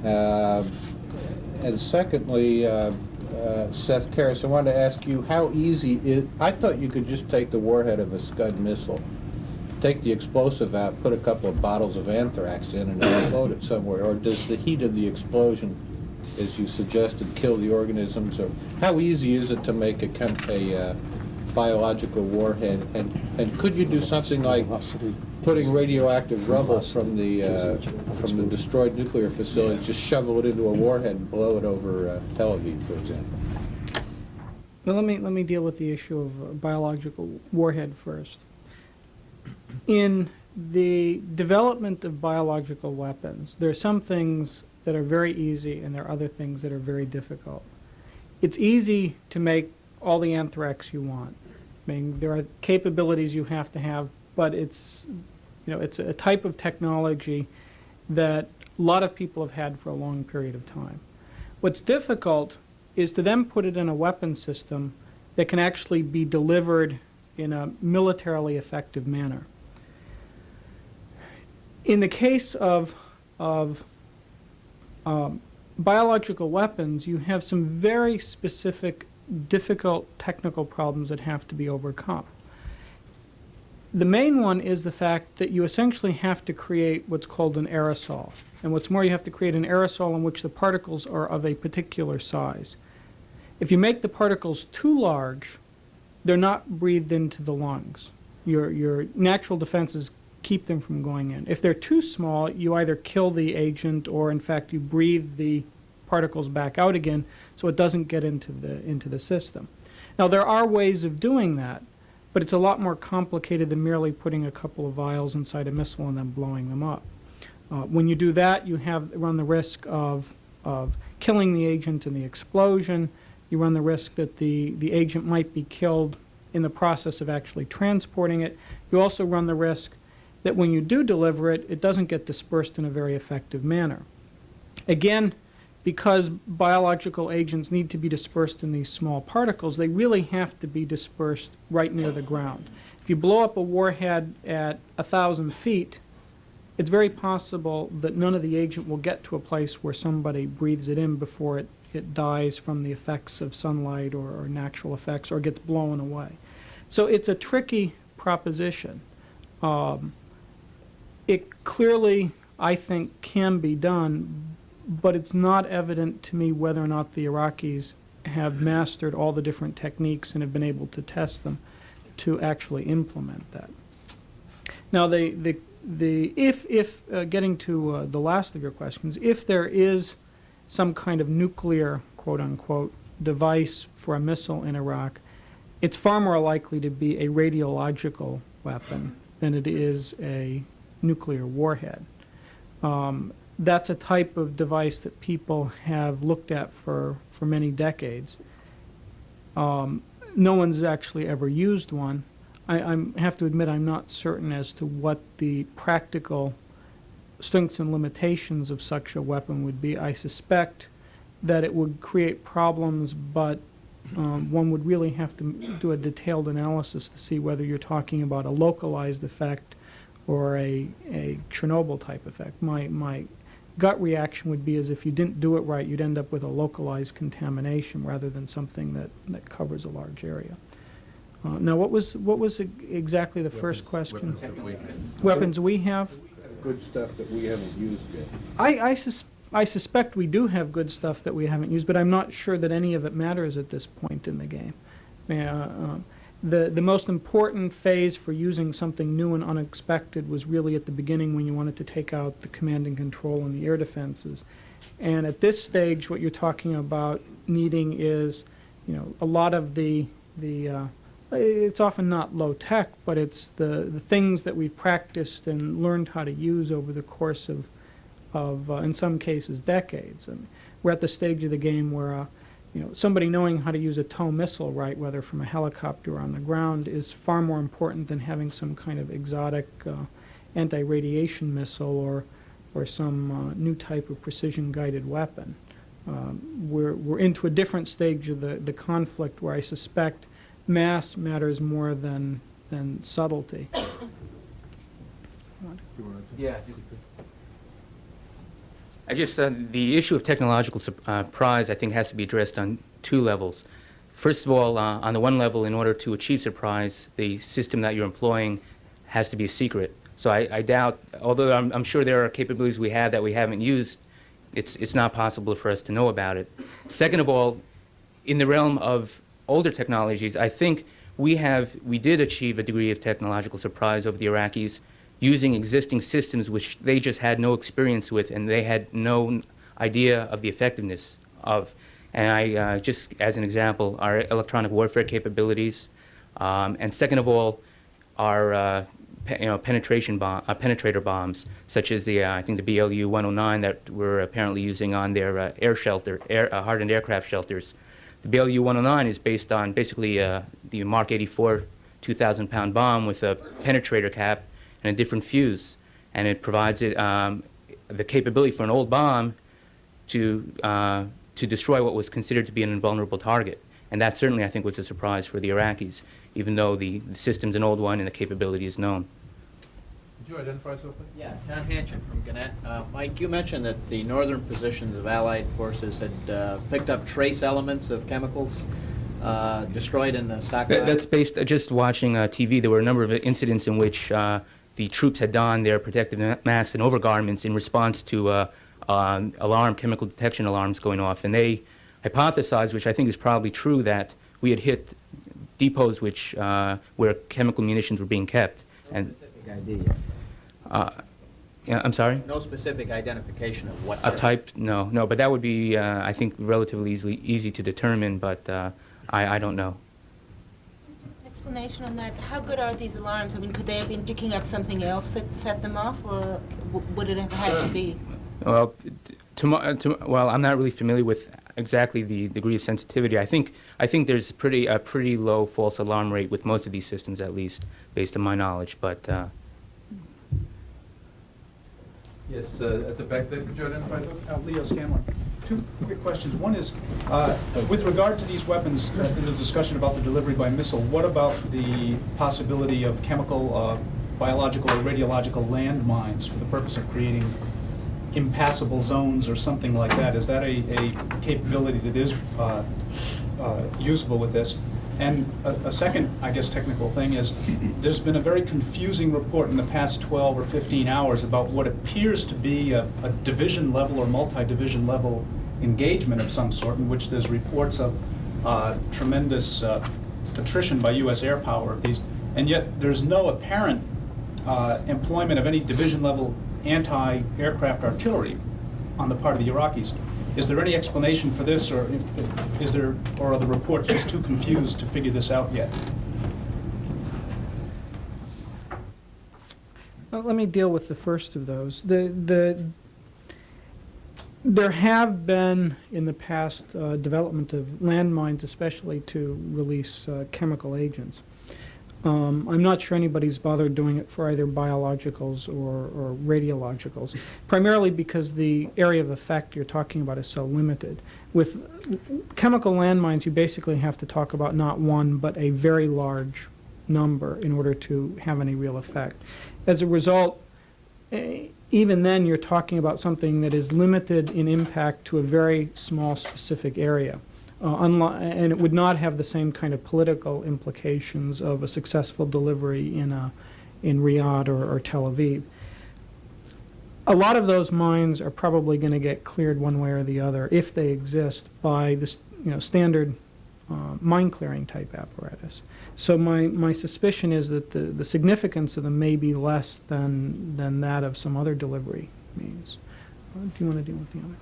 And secondly, Seth Karras, I wanted to ask you how easy is, I thought you could just take the warhead of a Scud missile, take the explosive out, put a couple of bottles of anthrax in and explode it somewhere, or does the heat of the explosion, as you suggested, kill the organisms? Or how easy is it to make a biological warhead? And could you do something like putting radioactive rubble from the destroyed nuclear facility, just shovel it into a warhead and blow it over Tel Aviv, for example? Well, let me deal with the issue of biological warhead first. In the development of biological weapons, there are some things that are very easy, and there are other things that are very difficult. It's easy to make all the anthrax you want. I mean, there are capabilities you have to have, but it's, you know, it's a type of technology that a lot of people have had for a long period of time. What's difficult is to then put it in a weapon system that can actually be delivered in a militarily effective manner. In the case of biological weapons, you have some very specific, difficult technical problems that have to be overcome. The main one is the fact that you essentially have to create what's called an aerosol. And what's more, you have to create an aerosol in which the particles are of a particular size. If you make the particles too large, they're not breathed into the lungs. Your natural defenses keep them from going in. If they're too small, you either kill the agent or, in fact, you breathe the particles back out again so it doesn't get into the system. Now, there are ways of doing that, but it's a lot more complicated than merely putting a couple of vials inside a missile and then blowing them up. When you do that, you run the risk of killing the agent in the explosion. You run the risk that the agent might be killed in the process of actually transporting it. You also run the risk that when you do deliver it, it doesn't get dispersed in a very effective manner. Again, because biological agents need to be dispersed in these small particles, they really have to be dispersed right near the ground. If you blow up a warhead at 1,000 feet, it's very possible that none of the agent will get to a place where somebody breathes it in before it dies from the effects of sunlight or natural effects or gets blown away. So it's a tricky proposition. It clearly, I think, can be done, but it's not evident to me whether or not the Iraqis have mastered all the different techniques and have been able to test them to actually implement that. Now, getting to the last of your questions, if there is some kind of nuclear, quote-unquote, device for a missile in Iraq, it's far more likely to be a radiological weapon than it is a nuclear warhead. That's a type of device that people have looked at for many decades. No one's actually ever used one. I have to admit I'm not certain as to what the practical strengths and limitations of such a weapon would be. I suspect that it would create problems, but one would really have to do a detailed analysis to see whether you're talking about a localized effect or a Chernobyl type effect. My gut reaction would be as if you didn't do it right, you'd end up with a localized contamination rather than something that covers a large area. Now, what was exactly the first question? Weapons we have? Good stuff that we haven't used yet. I suspect we do have good stuff that we haven't used, but I'm not sure that any of it matters at this point in the game. The most important phase for using something new and unexpected was really at the beginning when you wanted to take out the command and control and the air defenses. And at this stage, what you're talking about needing is, a lot of the it's often not low tech, but it's the things that we've practiced and learned how to use over the course of in some cases, decades. And we're at the stage of the game where somebody knowing how to use a TOW missile right, whether from a helicopter or on the ground, is far more important than having some kind of exotic anti-radiation missile or some new type of precision-guided weapon. We're into a different stage of the conflict where I suspect mass matters more than subtlety. Yeah. The issue of technological surprise, I think, has to be addressed on two levels. First of all, on the one level, in order to achieve surprise, the system that you're employing has to be a secret. So I doubt, although I'm sure there are capabilities we have that we haven't used, it's not possible for us to know about it. Second of all, in the realm of older technologies, I think we did achieve a degree of technological surprise over the Iraqis using existing systems which they just had no experience with and they had no idea of the effectiveness of. And I just as an example, our electronic warfare capabilities, and second of all, our penetrator bombs, such as the I think the BLU-109 that we're apparently using on their hardened aircraft shelters. The BLU-109 is based on basically the Mark 84 2,000-pound bomb with a penetrator cap and a different fuse, and it provides the capability for an old bomb to destroy what was considered to be an invulnerable target. And that certainly, I think, was a surprise for the Iraqis, even though the system's an old one and the capability is known. Did you identify something? Yeah, John Hanchen from Gannett. Mike, you mentioned that the northern positions of Allied forces had picked up trace elements of chemicals destroyed in the stockpile. That's based, just watching TV, there were a number of incidents in which the troops had donned their protective masks and overgarments in response to chemical detection alarms going off. And they hypothesized, which I think is probably true, that we had hit depots where chemical munitions were being kept. And I'm sorry? No specific identification of what A type? No, but that would be, I think, relatively easy to determine, but I don't know. Explanation on that. How good are these alarms? I mean, could they have been picking up something else that set them off, or would it have had to be? Well, well, I'm not really familiar with exactly the degree of sensitivity. I think there's a pretty low false alarm rate with most of these systems, at least, based on my knowledge. But Yes, at the back there, could you identify yourself? Leo Scanlon. Two quick questions. One is, with regard to these weapons, in the discussion about the delivery by missile, what about the possibility of chemical, biological, or radiological landmines for the purpose of creating impassable zones or something like that? Is that a capability that is usable with this? And a second, I guess, technical thing is there's been a very confusing report in the past 12 or 15 hours about what appears to be a division level or multi-division level engagement of some sort, in which there's reports of tremendous attrition by U.S. air power of these, and yet there's no apparent employment of any division level anti-aircraft artillery on the part of the Iraqis. Is there any explanation for this, or are the reports just too confused to figure this out yet? Well, let me deal with the first of those. There have been in the past development of landmines, especially to release chemical agents. I'm not sure anybody's bothered doing it for either biologicals or radiologicals, primarily because the area of effect you're talking about is so limited. With chemical landmines, you basically have to talk about not one, but a very large number in order to have any real effect. As a result, even then you're talking about something that is limited in impact to a very small specific area. and it would not have the same kind of political implications of a successful delivery in Riyadh or Tel Aviv. A lot of those mines are probably going to get cleared one way or the other, if they exist, by this standard mine clearing type apparatus. So my suspicion is that the significance of them may be less than that of some other delivery means. Do you want to deal with the other?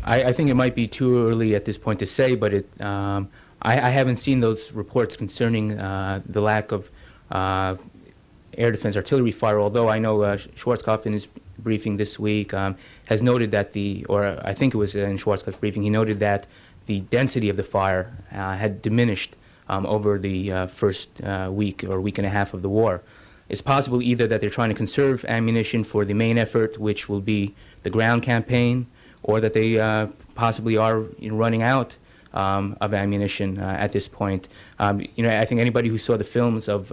I think it might be too early at this point to say, but I haven't seen those reports concerning the lack of air defense artillery fire, although I know Schwarzkopf in his briefing this week has noted that or I think it was in Schwarzkopf's briefing, he noted that the density of the fire had diminished over the first week or week and a half of the war. It's possible either that they're trying to conserve ammunition for the main effort, which will be the ground campaign, or that they possibly are running out of ammunition at this point. I think anybody who saw the films of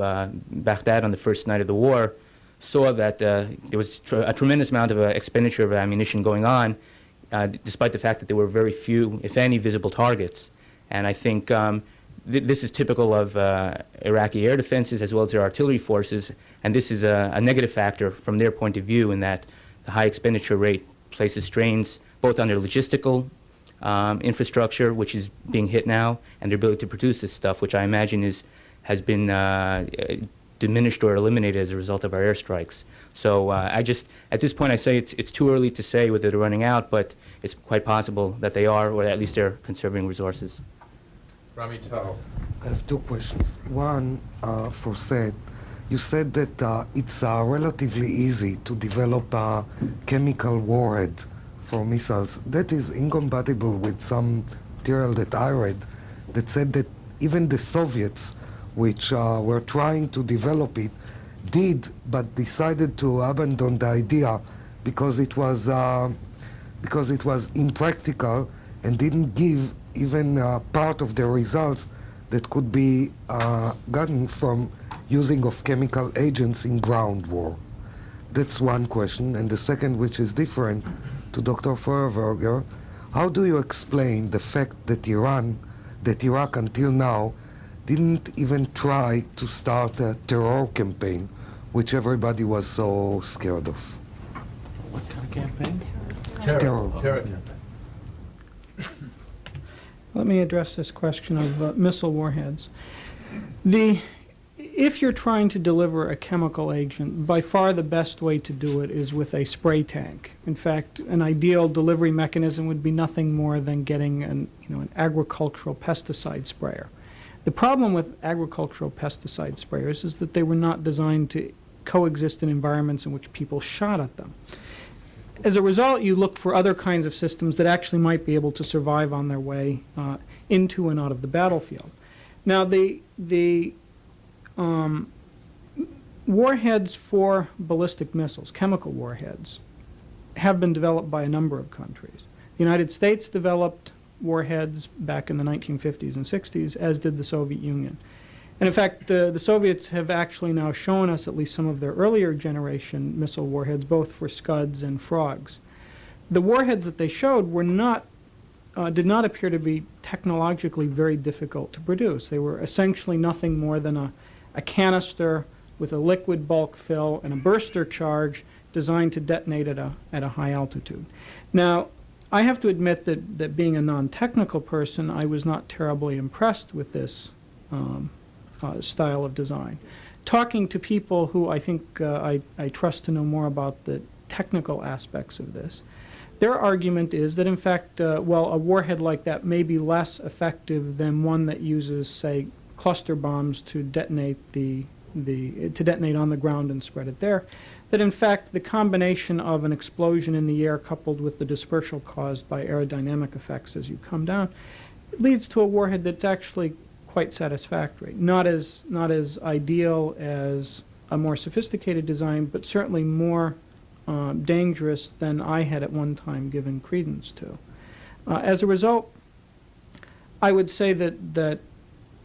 Baghdad on the first night of the war saw that there was a tremendous amount of expenditure of ammunition going on, despite the fact that there were very few, if any, visible targets. And I think this is typical of Iraqi air defenses as well as their artillery forces, and this is a negative factor from their point of view, in that the high expenditure rate places strains both on their logistical infrastructure, which is being hit now, and their ability to produce this stuff, which I imagine has been diminished or eliminated as a result of our airstrikes. So at this point, I say it's too early to say whether they're running out, but it's quite possible that they are, or at least they're conserving resources. Rami Tal. I have two questions. One for Seth. You said that it's relatively easy to develop a chemical warhead for missiles. That is incompatible with some material that I read that said that even the Soviets, which were trying to develop it, did, but decided to abandon the idea because it was impractical and didn't give even part of the results that could be gotten from using of chemical agents in ground war. That's one question. And the second, which is different, to Dr. Feuerberger, how do you explain the fact that Iraq until now didn't even try to start a terror campaign, which everybody was so scared of? What kind of campaign? Terror. Let me address this question of missile warheads. If you're trying to deliver a chemical agent, by far the best way to do it is with a spray tank. In fact, an ideal delivery mechanism would be nothing more than getting an agricultural pesticide sprayer. The problem with agricultural pesticide sprayers is that they were not designed to coexist in environments in which people shot at them. As a result, you look for other kinds of systems that actually might be able to survive on their way into and out of the battlefield. Now, the warheads for ballistic missiles, chemical warheads, have been developed by a number of countries. The United States developed warheads back in the 1950s and 60s, as did the Soviet Union. And in fact, the Soviets have actually now shown us at least some of their earlier generation missile warheads, both for Scuds and Frogs. The warheads that they showed were did not appear to be technologically very difficult to produce. They were essentially nothing more than a canister with a liquid bulk fill and a burster charge designed to detonate at a high altitude. Now, I have to admit that being a non-technical person, I was not terribly impressed with this style of design. Talking to people who I think I trust to know more about the technical aspects of this, their argument is that in fact, well, a warhead like that may be less effective than one that uses, say, cluster bombs to detonate on the ground and spread it there. That in fact the combination of an explosion in the air coupled with the dispersal caused by aerodynamic effects as you come down leads to a warhead that's actually quite satisfactory. Not as ideal as a more sophisticated design, but certainly more dangerous than I had at one time given credence to. As a result, I would say that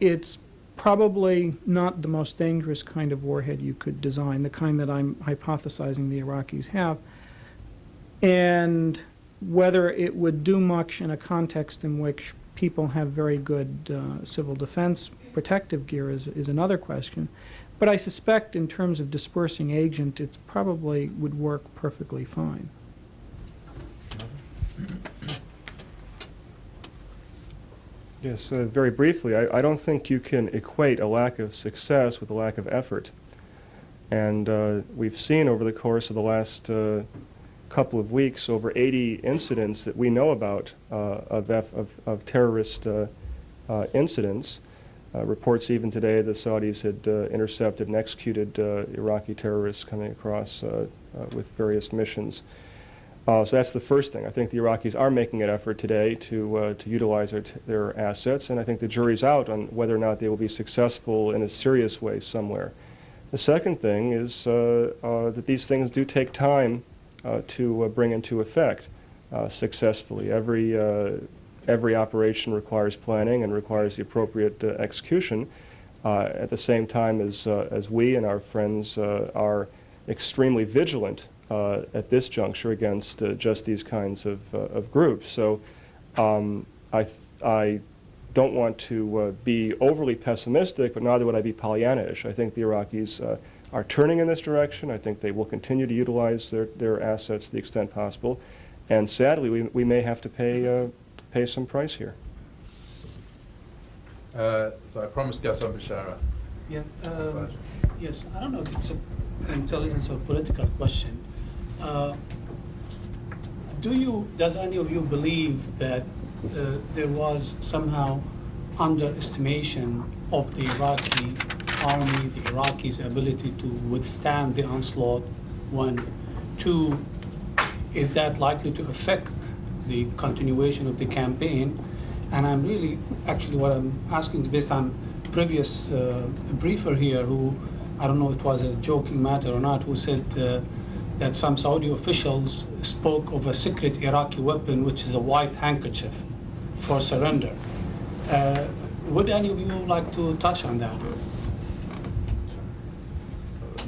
it's probably not the most dangerous kind of warhead you could design, the kind that I'm hypothesizing the Iraqis have. And Whether it would do much in a context in which people have very good civil defense protective gear is another question. But I suspect in terms of dispersing agent, it probably would work perfectly fine. Yes, very briefly, I don't think you can equate a lack of success with a lack of effort. And we've seen over the course of the last couple of weeks over 80 incidents that we know about of terrorist incidents. Reports even today the Saudis had intercepted and executed Iraqi terrorists coming across with various missions. So that's the first thing. I think the Iraqis are making an effort today to utilize their assets, and I think the jury's out on whether or not they will be successful in a serious way somewhere. The second thing is that these things do take time to bring into effect successfully. Every operation requires planning and requires the appropriate execution. At the same time as we and our friends are extremely vigilant at this juncture against just these kinds of groups. So I don't want to be overly pessimistic, but neither would I be Pollyanna-ish. I think the Iraqis are turning in this direction. I think they will continue to utilize their assets to the extent possible. And sadly, we may have to pay some price here. So I promised Ghassan Bishara. Yeah, yes, I don't know if it's an intelligence or political question. Does any of you believe that there was somehow underestimation of the Iraqi army, the Iraqis' ability to withstand the onslaught? 1. 2, is that likely to affect the continuation of the campaign? And I'm really, actually what I'm asking is based on previous briefer here who, I don't know if it was a joking matter or not, who said that some Saudi officials spoke of a secret Iraqi weapon, which is a white handkerchief for surrender. Would any of you like to touch on that?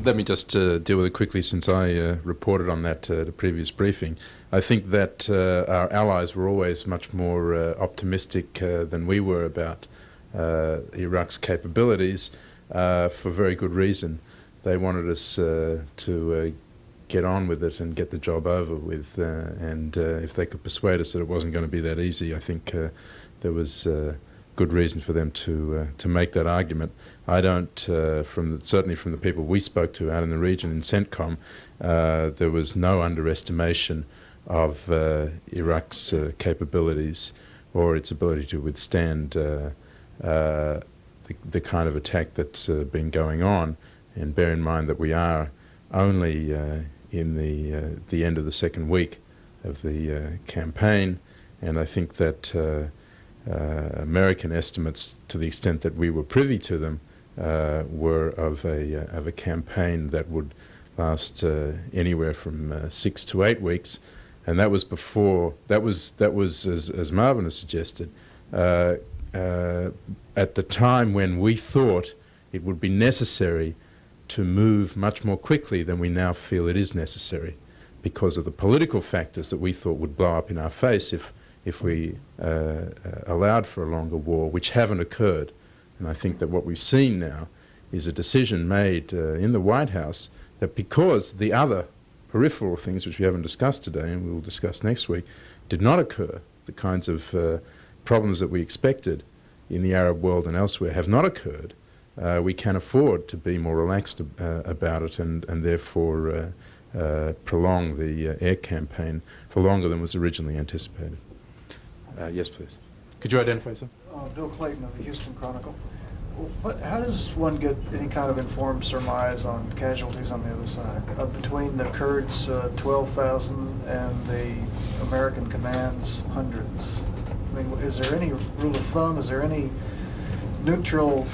Let me just deal with it quickly since I reported on that at a previous briefing. I think that our allies were always much more optimistic than we were about Iraq's capabilities for very good reason. They wanted us to get on with it and get the job over with, and if they could persuade us that it wasn't going to be that easy, I think there was good reason for them to make that argument. I don't, certainly from the people we spoke to out in the region in CENTCOM, there was no underestimation of Iraq's capabilities or its ability to withstand the kind of attack that's been going on. And bear in mind that we are only in the end of the second week of the campaign, and I think that American estimates, to the extent that we were privy to them, were of a campaign that would last anywhere from 6 to 8 weeks, and that was before. That was as Marvin has suggested, at the time when we thought it would be necessary to move much more quickly than we now feel it is necessary, because of the political factors that we thought would blow up in our face if we allowed for a longer war, which haven't occurred. And I think that what we've seen now is a decision made in the White House that because the other peripheral things, which we haven't discussed today and we'll discuss next week, did not occur, the kinds of problems that we expected in the Arab world and elsewhere have not occurred, we can afford to be more relaxed about it and therefore prolong the air campaign for longer than was originally anticipated. Yes, please. Could you identify yourself? Bill Clayton of the Houston Chronicle. How does one get any kind of informed surmise on casualties on the other side? Between the Kurds' 12,000 and the American command's hundreds? I mean, is there any rule of thumb? Is there any neutral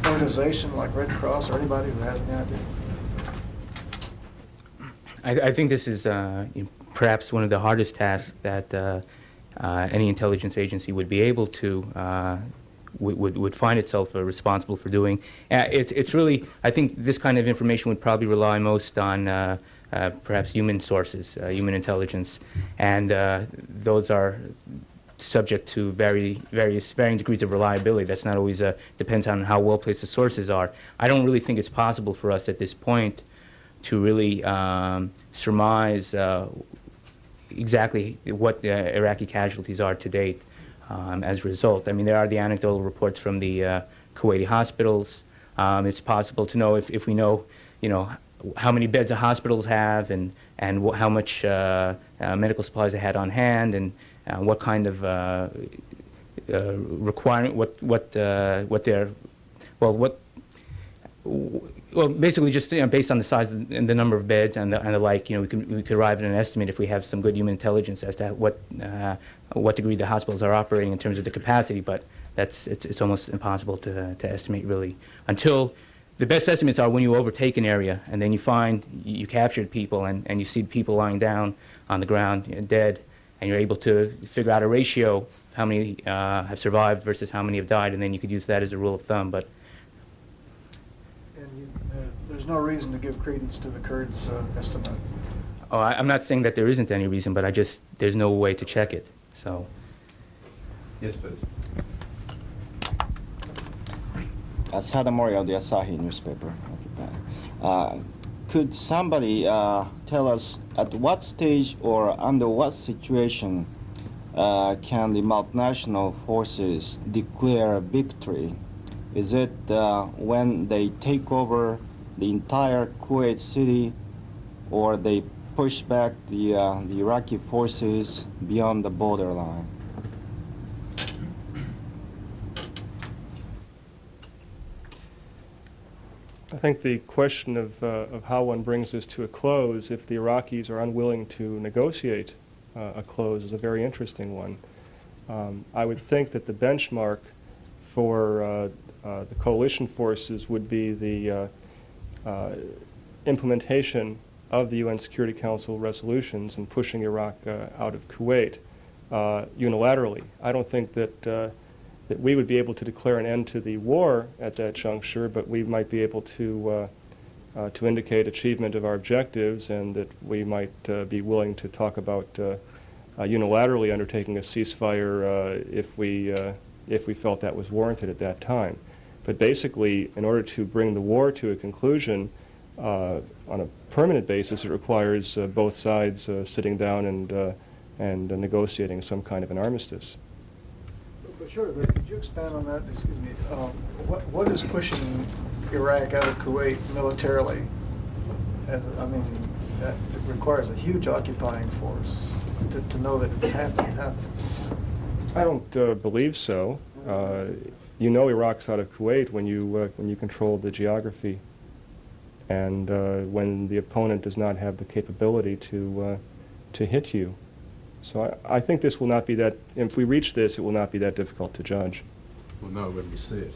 organization like Red Cross or anybody who has any idea? I think this is perhaps one of the hardest tasks that any intelligence agency would be able to would find itself responsible for doing. It's really, I think this kind of information would probably rely most on perhaps human sources, human intelligence, and those are subject to varying degrees of reliability. That's not always depends on how well placed the sources are. I don't really think it's possible for us at this point to really surmise exactly what the Iraqi casualties are to date as a result. I mean, there are the anecdotal reports from the Kuwaiti hospitals. It's possible to know if we know, how many beds the hospitals have and how much medical supplies they had on hand and what kind of requirement, basically just based on the size and the number of beds and the like, we could arrive at an estimate if we have some good human intelligence as to what degree the hospitals are operating in terms of the capacity. But it's almost impossible to estimate really until the best estimates are when you overtake an area and then you find you captured people and you see people lying down on the ground dead, and you're able to figure out a ratio of how many have survived versus how many have died, and then you could use that as a rule of thumb. But there's no reason to give credence to the Kurds' estimate. Oh, I'm not saying that there isn't any reason, but there's no way to check it. So. Yes, please. Saddam Mori of the Asahi newspaper. Could somebody tell us at what stage or under what situation can the multinational forces declare victory? Is it when they take over the entire Kuwait city, or they push back the Iraqi forces beyond the borderline? I think the question of how one brings this to a close, if the Iraqis are unwilling to negotiate a close, is a very interesting one. I would think that the benchmark for the coalition forces would be the implementation of the UN Security Council resolutions and pushing Iraq out of Kuwait unilaterally. I don't think that that we would be able to declare an end to the war at that juncture, but we might be able to indicate achievement of our objectives, and that we might be willing to talk about unilaterally undertaking a ceasefire if we felt that was warranted at that time. But basically, in order to bring the war to a conclusion on a permanent basis, it requires both sides sitting down and negotiating some kind of an armistice. Sure, but could you expand on that? Excuse me. What is pushing Iraq out of Kuwait militarily? That it requires a huge occupying force to know that it's happening. I don't believe so. Iraq's out of Kuwait when you control the geography, and when the opponent does not have the capability to hit you. So I think this will not be that, if we reach this, it will not be that difficult to judge. We'll know when we see it.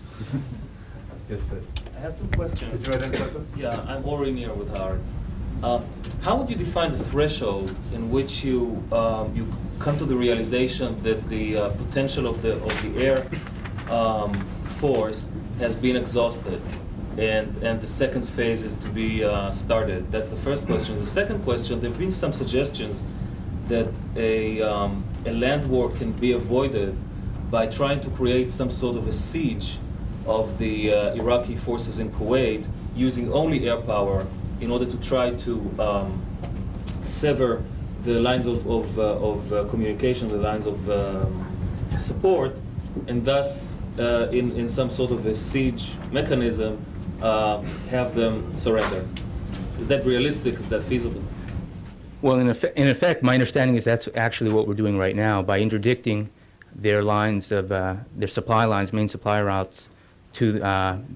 Yes, please. I have two questions. Could you identify them? Yeah, I'm Ori Nir with Haaretz. How would you define the threshold in which you come to the realization that the potential of the air force has been exhausted, and the second phase is to be started? That's the first question. The second question, there have been some suggestions that a land war can be avoided by trying to create some sort of a siege of the Iraqi forces in Kuwait using only air power in order to try to sever the lines of communication, the lines of support, and thus in some sort of a siege mechanism have them surrender. Is that realistic? Is that feasible? Well, in effect, my understanding is that's actually what we're doing right now by interdicting their lines of their supply lines, main supply routes to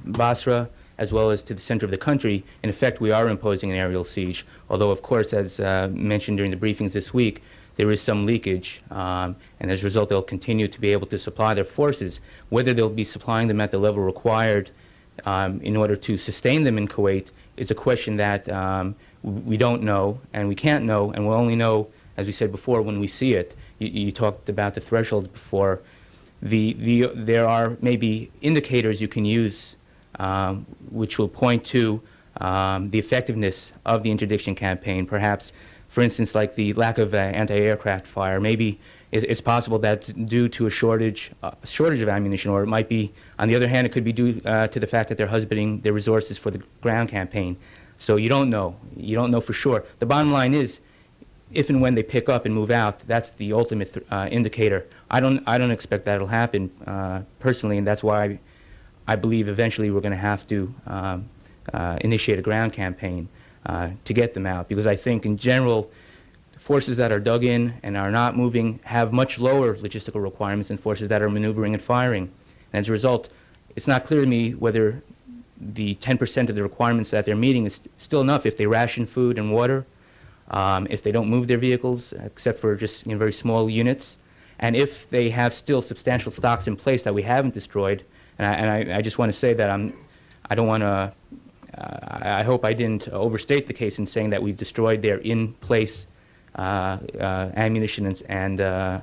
Basra as well as to the center of the country. In effect, we are imposing an aerial siege. Although, of course, as mentioned during the briefings this week, there is some leakage, and as a result, they'll continue to be able to supply their forces. Whether they'll be supplying them at the level required in order to sustain them in Kuwait is a question that we don't know, and we can't know, and we'll only know, as we said before, when we see it. You talked about the thresholds before. There are maybe indicators you can use which will point to the effectiveness of the interdiction campaign. Perhaps, for instance, like the lack of anti-aircraft fire, maybe it's possible that's due to a shortage of ammunition, or it might be, on the other hand, it could be due to the fact that they're husbanding their resources for the ground campaign. So you don't know. You don't know for sure. The bottom line is, if and when they pick up and move out, that's the ultimate indicator. I don't expect that'll happen personally, and that's why I believe eventually we're going to have to initiate a ground campaign to get them out, because I think in general, forces that are dug in and are not moving have much lower logistical requirements than forces that are maneuvering and firing. And as a result, it's not clear to me whether the 10% of the requirements that they're meeting is still enough if they ration food and water, if they don't move their vehicles except for just very small units, and if they have still substantial stocks in place that we haven't destroyed. And I just want to say that I don't want to, I hope I didn't overstate the case in saying that we've destroyed their in-place ammunition and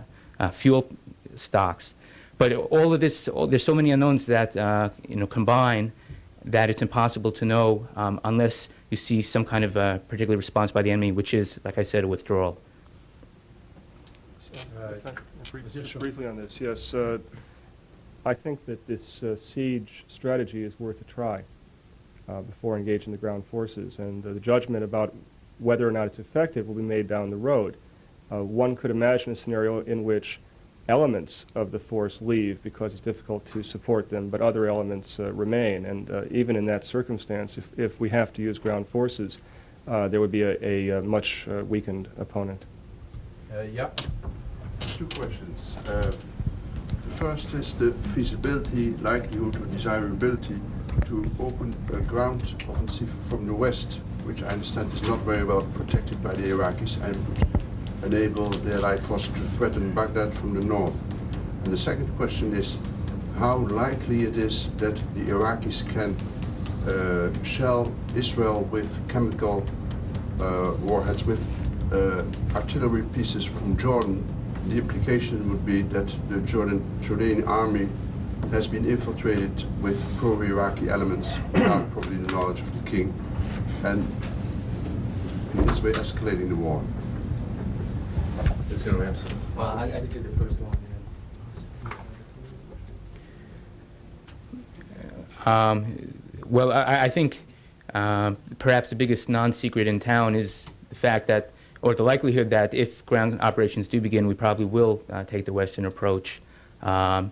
fuel stocks. But all of this, there's so many unknowns that combine that it's impossible to know unless you see some kind of particular response by the enemy, which is, like I said, a withdrawal. Just briefly on this, yes. I think that this siege strategy is worth a try before engaging the ground forces, and the judgment about whether or not it's effective will be made down the road. One could imagine a scenario in which elements of the force leave because it's difficult to support them, but other elements remain. And even in that circumstance, if we have to use ground forces, there would be a much weakened opponent. Yeah. Two questions. The first is the feasibility, likelihood, or desirability to open a ground offensive from the west, which I understand is not very well protected by the Iraqis, and would enable the Allied forces to threaten Baghdad from the north. And the second question is how likely it is that the Iraqis can shell Israel with chemical warheads, with artillery pieces from Jordan. The implication would be that the Jordanian army has been infiltrated with pro-Iraqi elements without probably the knowledge of the king, and in this way escalating the war. Who's going to answer? I did the first one. Well, I think perhaps the biggest non-secret in town is the fact that, or the likelihood that if ground operations do begin, we probably will take the Western approach to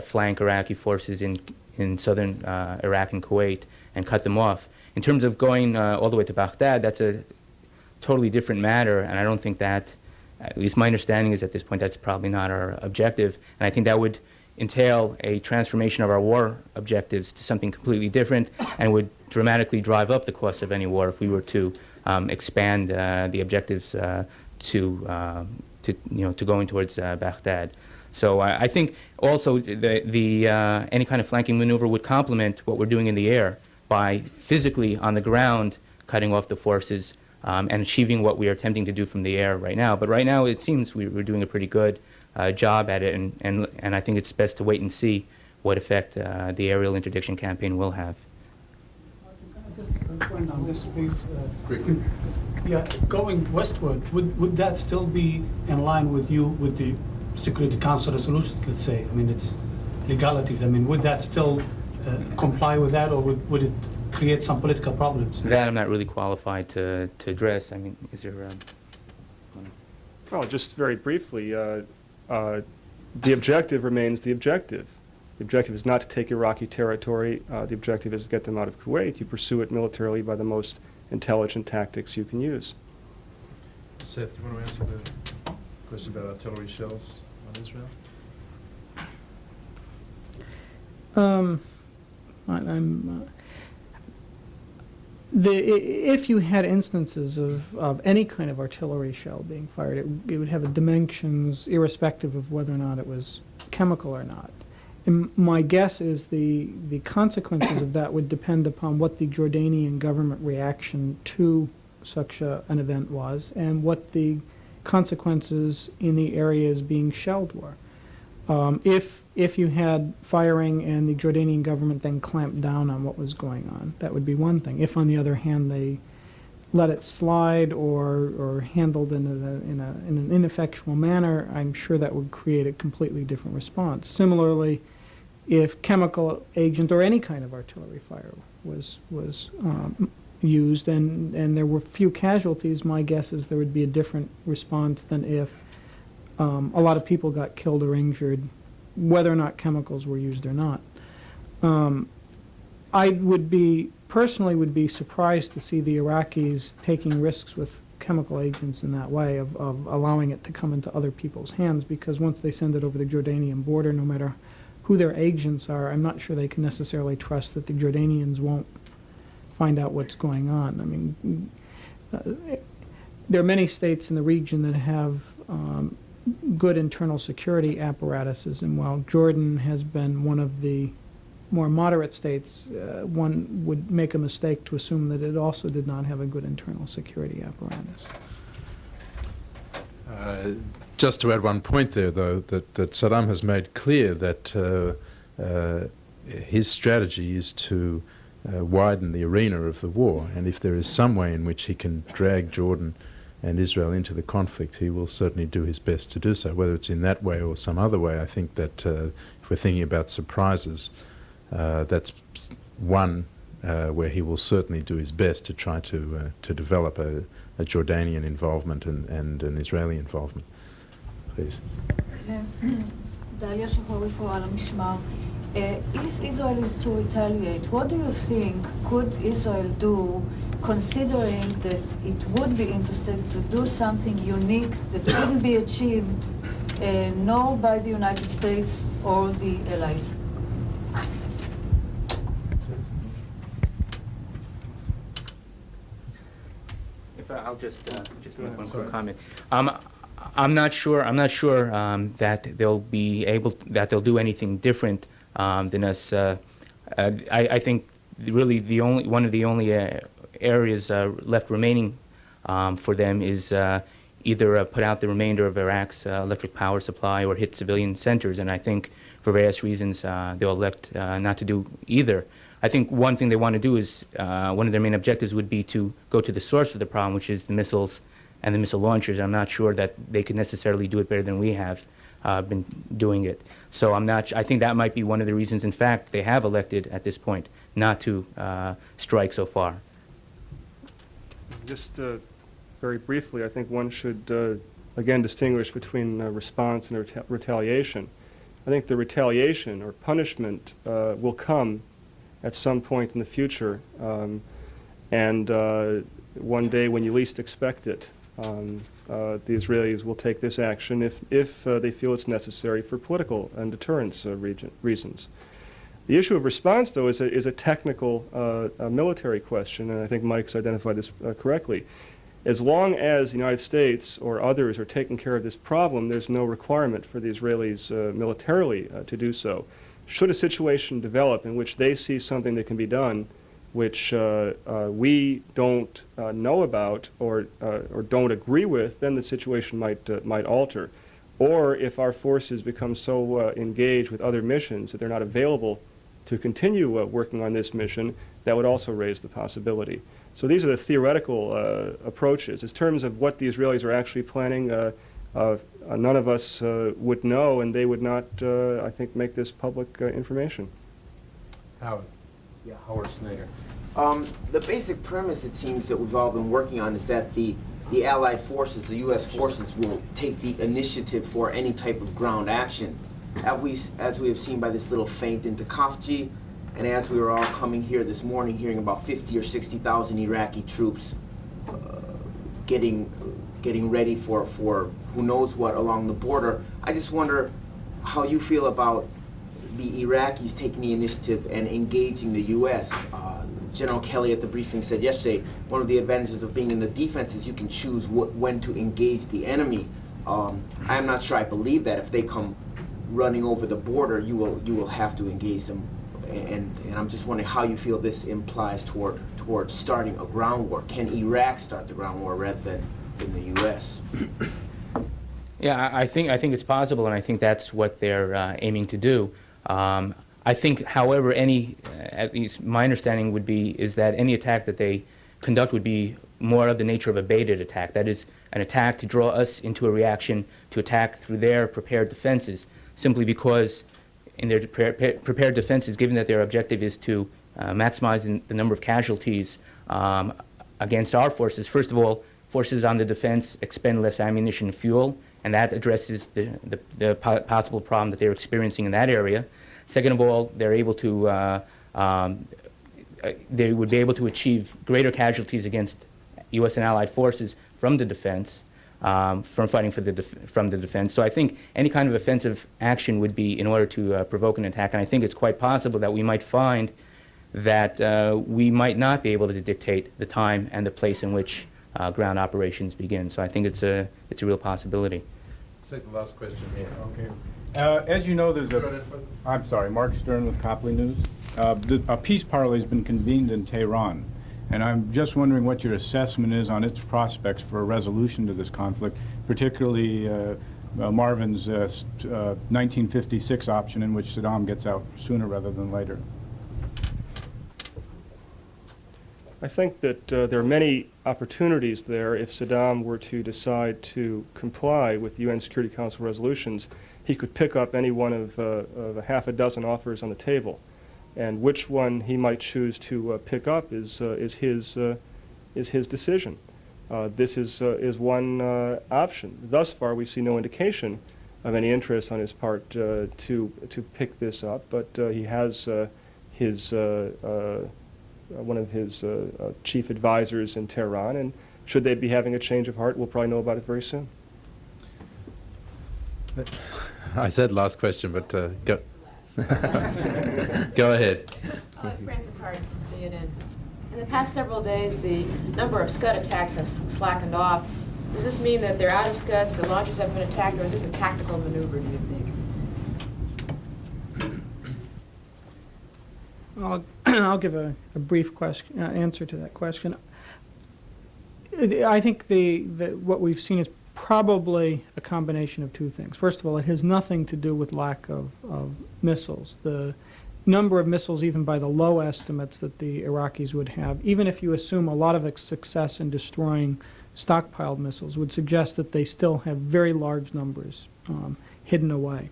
flank Iraqi forces in southern Iraq and Kuwait and cut them off. In terms of going all the way to Baghdad, that's a totally different matter, and I don't think that, at least my understanding is at this point, that's probably not our objective. And I think that would entail a transformation of our war objectives to something completely different, and would dramatically drive up the cost of any war if we were to expand the objectives to going towards Baghdad. So I think also any kind of flanking maneuver would complement what we're doing in the air by physically on the ground cutting off the forces and achieving what we are attempting to do from the air right now. But right now it seems we're doing a pretty good job at it, and I think it's best to wait and see what effect the aerial interdiction campaign will have. Just a point on this, please. Yeah, going westward, would that still be in line with the Security Council resolutions, let's say? I mean, it's legalities. I mean, would that still comply with that, or would it create some political problems? That I'm not really qualified to address. I mean, is there... Well, just very briefly, the objective remains the objective. The objective is not to take Iraqi territory. The objective is to get them out of Kuwait. You pursue it militarily by the most intelligent tactics you can use. Seth, do you want to answer the question about artillery shells on Israel? If you had instances of any kind of artillery shell being fired, it would have dimensions irrespective of whether or not it was chemical or not. And my guess is the consequences of that would depend upon what the Jordanian government reaction to such an event was, and what the consequences in the areas being shelled were. If if you had firing and the Jordanian government then clamped down on what was going on, that would be one thing. If, on the other hand, they let it slide or handled in an ineffectual manner, I'm sure that would create a completely different response. Similarly, if chemical agent or any kind of artillery fire was used and there were few casualties, my guess is there would be a different response than if a lot of people got killed or injured, whether or not chemicals were used or not. I personally would be surprised to see the Iraqis taking risks with chemical agents in that way of allowing it to come into other people's hands, because once they send it over the Jordanian border, no matter who their agents are, I'm not sure they can necessarily trust that the Jordanians won't find out what's going on. I mean, there are many states in the region that have good internal security apparatuses, and while Jordan has been one of the more moderate states, one would make a mistake to assume that it also did not have a good internal security apparatus. Just to add one point there, though, that Saddam has made clear that his strategy is to widen the arena of the war, and if there is some way in which he can drag Jordan and Israel into the conflict, he will certainly do his best to do so. Whether it's in that way or some other way, I think that if we're thinking about surprises, that's one where he will certainly do his best to try to develop a Jordanian involvement and an Israeli involvement. Please. Dalia Shahori for Al Mishmar. If Israel is to retaliate, what do you think could Israel do, considering that it would be interested to do something unique that couldn't be achieved nor by the United States or the allies? If I'll just make one quick comment. I'm not sure that they'll do anything different than us. I think really one of the only areas left remaining for them is either put out the remainder of Iraq's electric power supply or hit civilian centers, and I think for various reasons they'll elect not to do either. I think one thing they want to do is, one of their main objectives would be to go to the source of the problem, which is the missiles and the missile launchers. I'm not sure that they could necessarily do it better than we have been doing it. So I think that might be one of the reasons, in fact, they have elected at this point not to strike so far. Just very briefly, I think one should, again, distinguish between response and retaliation. I think the retaliation or punishment will come at some point in the future, and one day when you least expect it. The Israelis will take this action if they feel it's necessary for political and deterrence reasons. The issue of response, though, is a technical military question, and I think Mike's identified this correctly. As long as the United States or others are taking care of this problem, there's no requirement for the Israelis militarily to do so. Should a situation develop in which they see something that can be done which we don't know about or don't agree with, then the situation might alter. Or if our forces become so engaged with other missions that they're not available to continue working on this mission, that would also raise the possibility. So these are the theoretical approaches. In terms of what the Israelis are actually planning, none of us would know, and they would not, I think, make this public information. Howard. Yeah, Howard Snyder. The basic premise, it seems, that we've all been working on is that the Allied forces, the U.S. forces, will take the initiative for any type of ground action. As we have seen by this little feint into Khafji, and as we were all coming here this morning hearing about 50 or 60,000 Iraqi troops getting ready for who knows what along the border, I just wonder how you feel about the Iraqis taking the initiative and engaging the U.S. General Kelly at the briefing said yesterday, one of the advantages of being in the defense is you can choose when to engage the enemy. I'm not sure I believe that. If they come running over the border, you will have to engage them. And I'm just wondering how you feel this implies toward starting a ground war. Can Iraq start the ground war rather than the U.S.? Yeah, I think it's possible, and I think that's what they're aiming to do. I think, however, at least my understanding is that any attack that they conduct would be more of the nature of a baited attack. That is, an attack to draw us into a reaction to attack through their prepared defenses, simply because in their prepared defenses, given that their objective is to maximize the number of casualties against our forces, first of all, forces on the defense expend less ammunition and fuel, and that addresses the possible problem that they're experiencing in that area. Second of all, they're able to they would be able to achieve greater casualties against U.S. and Allied forces from the defense, from fighting from the defense. So I think any kind of offensive action would be in order to provoke an attack, and I think it's quite possible that we might find that we might not be able to dictate the time and the place in which ground operations begin. So I think it's a real possibility. Take the last question here. Okay. As you know, I'm sorry, Mark Stern with Copley News. A peace parley has been convened in Tehran, and I'm just wondering what your assessment is on its prospects for a resolution to this conflict, particularly Marvin's 1956 option in which Saddam gets out sooner rather than later. I think that there are many opportunities there if Saddam were to decide to comply with UN Security Council resolutions. He could pick up any one of a half a dozen offers on the table, and which one he might choose to pick up is his decision. This is one option. Thus far, we see no indication of any interest on his part to pick this up, but he has one of his chief advisors in Tehran, and should they be having a change of heart, we'll probably know about it very soon. I said last question, but go. Go ahead. Francis Hart from CNN. In the past several days, the number of Scud attacks have slackened off. Does this mean that they're out of Scuds, the launchers haven't been attacked, or is this a tactical maneuver, do you think? I'll give a brief answer to that question. I think what we've seen is probably a combination of two things. First of all, it has nothing to do with lack of missiles. The number of missiles, even by the low estimates that the Iraqis would have, even if you assume a lot of success in destroying stockpiled missiles, would suggest that they still have very large numbers hidden away.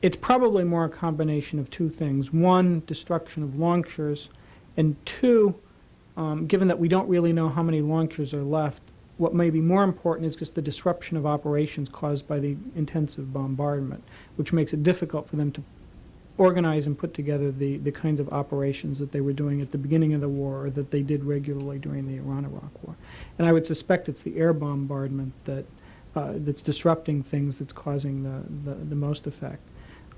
It's probably more a combination of two things. One, destruction of launchers, and two, given that we don't really know how many launchers are left, what may be more important is just the disruption of operations caused by the intensive bombardment, which makes it difficult for them to organize and put together the kinds of operations that they were doing at the beginning of the war or that they did regularly during the Iran-Iraq war. And I would suspect it's the air bombardment that's disrupting things that's causing the most effect.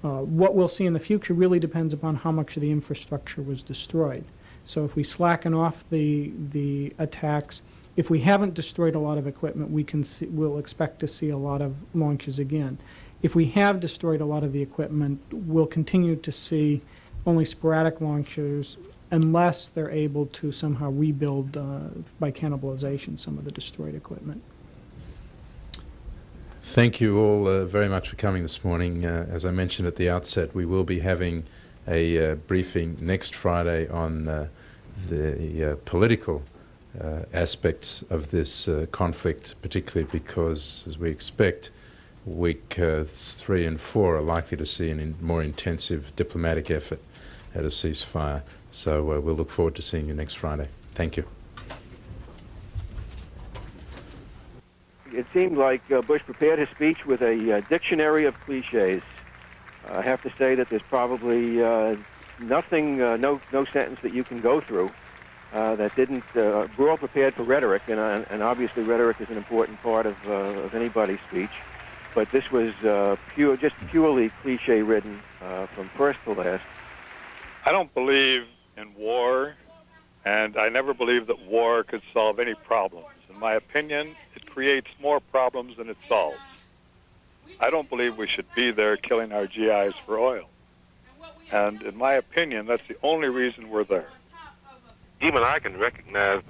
What we'll see in the future really depends upon how much of the infrastructure was destroyed. So if we slacken off the attacks, if we haven't destroyed a lot of equipment, we'll expect to see a lot of launches again. If we have destroyed a lot of the equipment, we'll continue to see only sporadic launches unless they're able to somehow rebuild by cannibalization some of the destroyed equipment. Thank you all very much for coming this morning. As I mentioned at the outset, we will be having a briefing next Friday on the political aspects of this conflict, particularly because, as we expect, week 3 and 4 are likely to see a more intensive diplomatic effort at a ceasefire. So we'll look forward to seeing you next Friday. Thank you. It seemed like Bush prepared his speech with a dictionary of cliches. I have to say that there's probably nothing, no sentence that you can go through that didn't. We're all prepared for rhetoric, and obviously rhetoric is an important part of anybody's speech. But this was just purely cliche-ridden from first to last. I don't believe in war, and I never believed that war could solve any problems. In my opinion, it creates more problems than it solves. I don't believe we should be there killing our GIs for oil. And in my opinion, that's the only reason we're there. Even I can recognize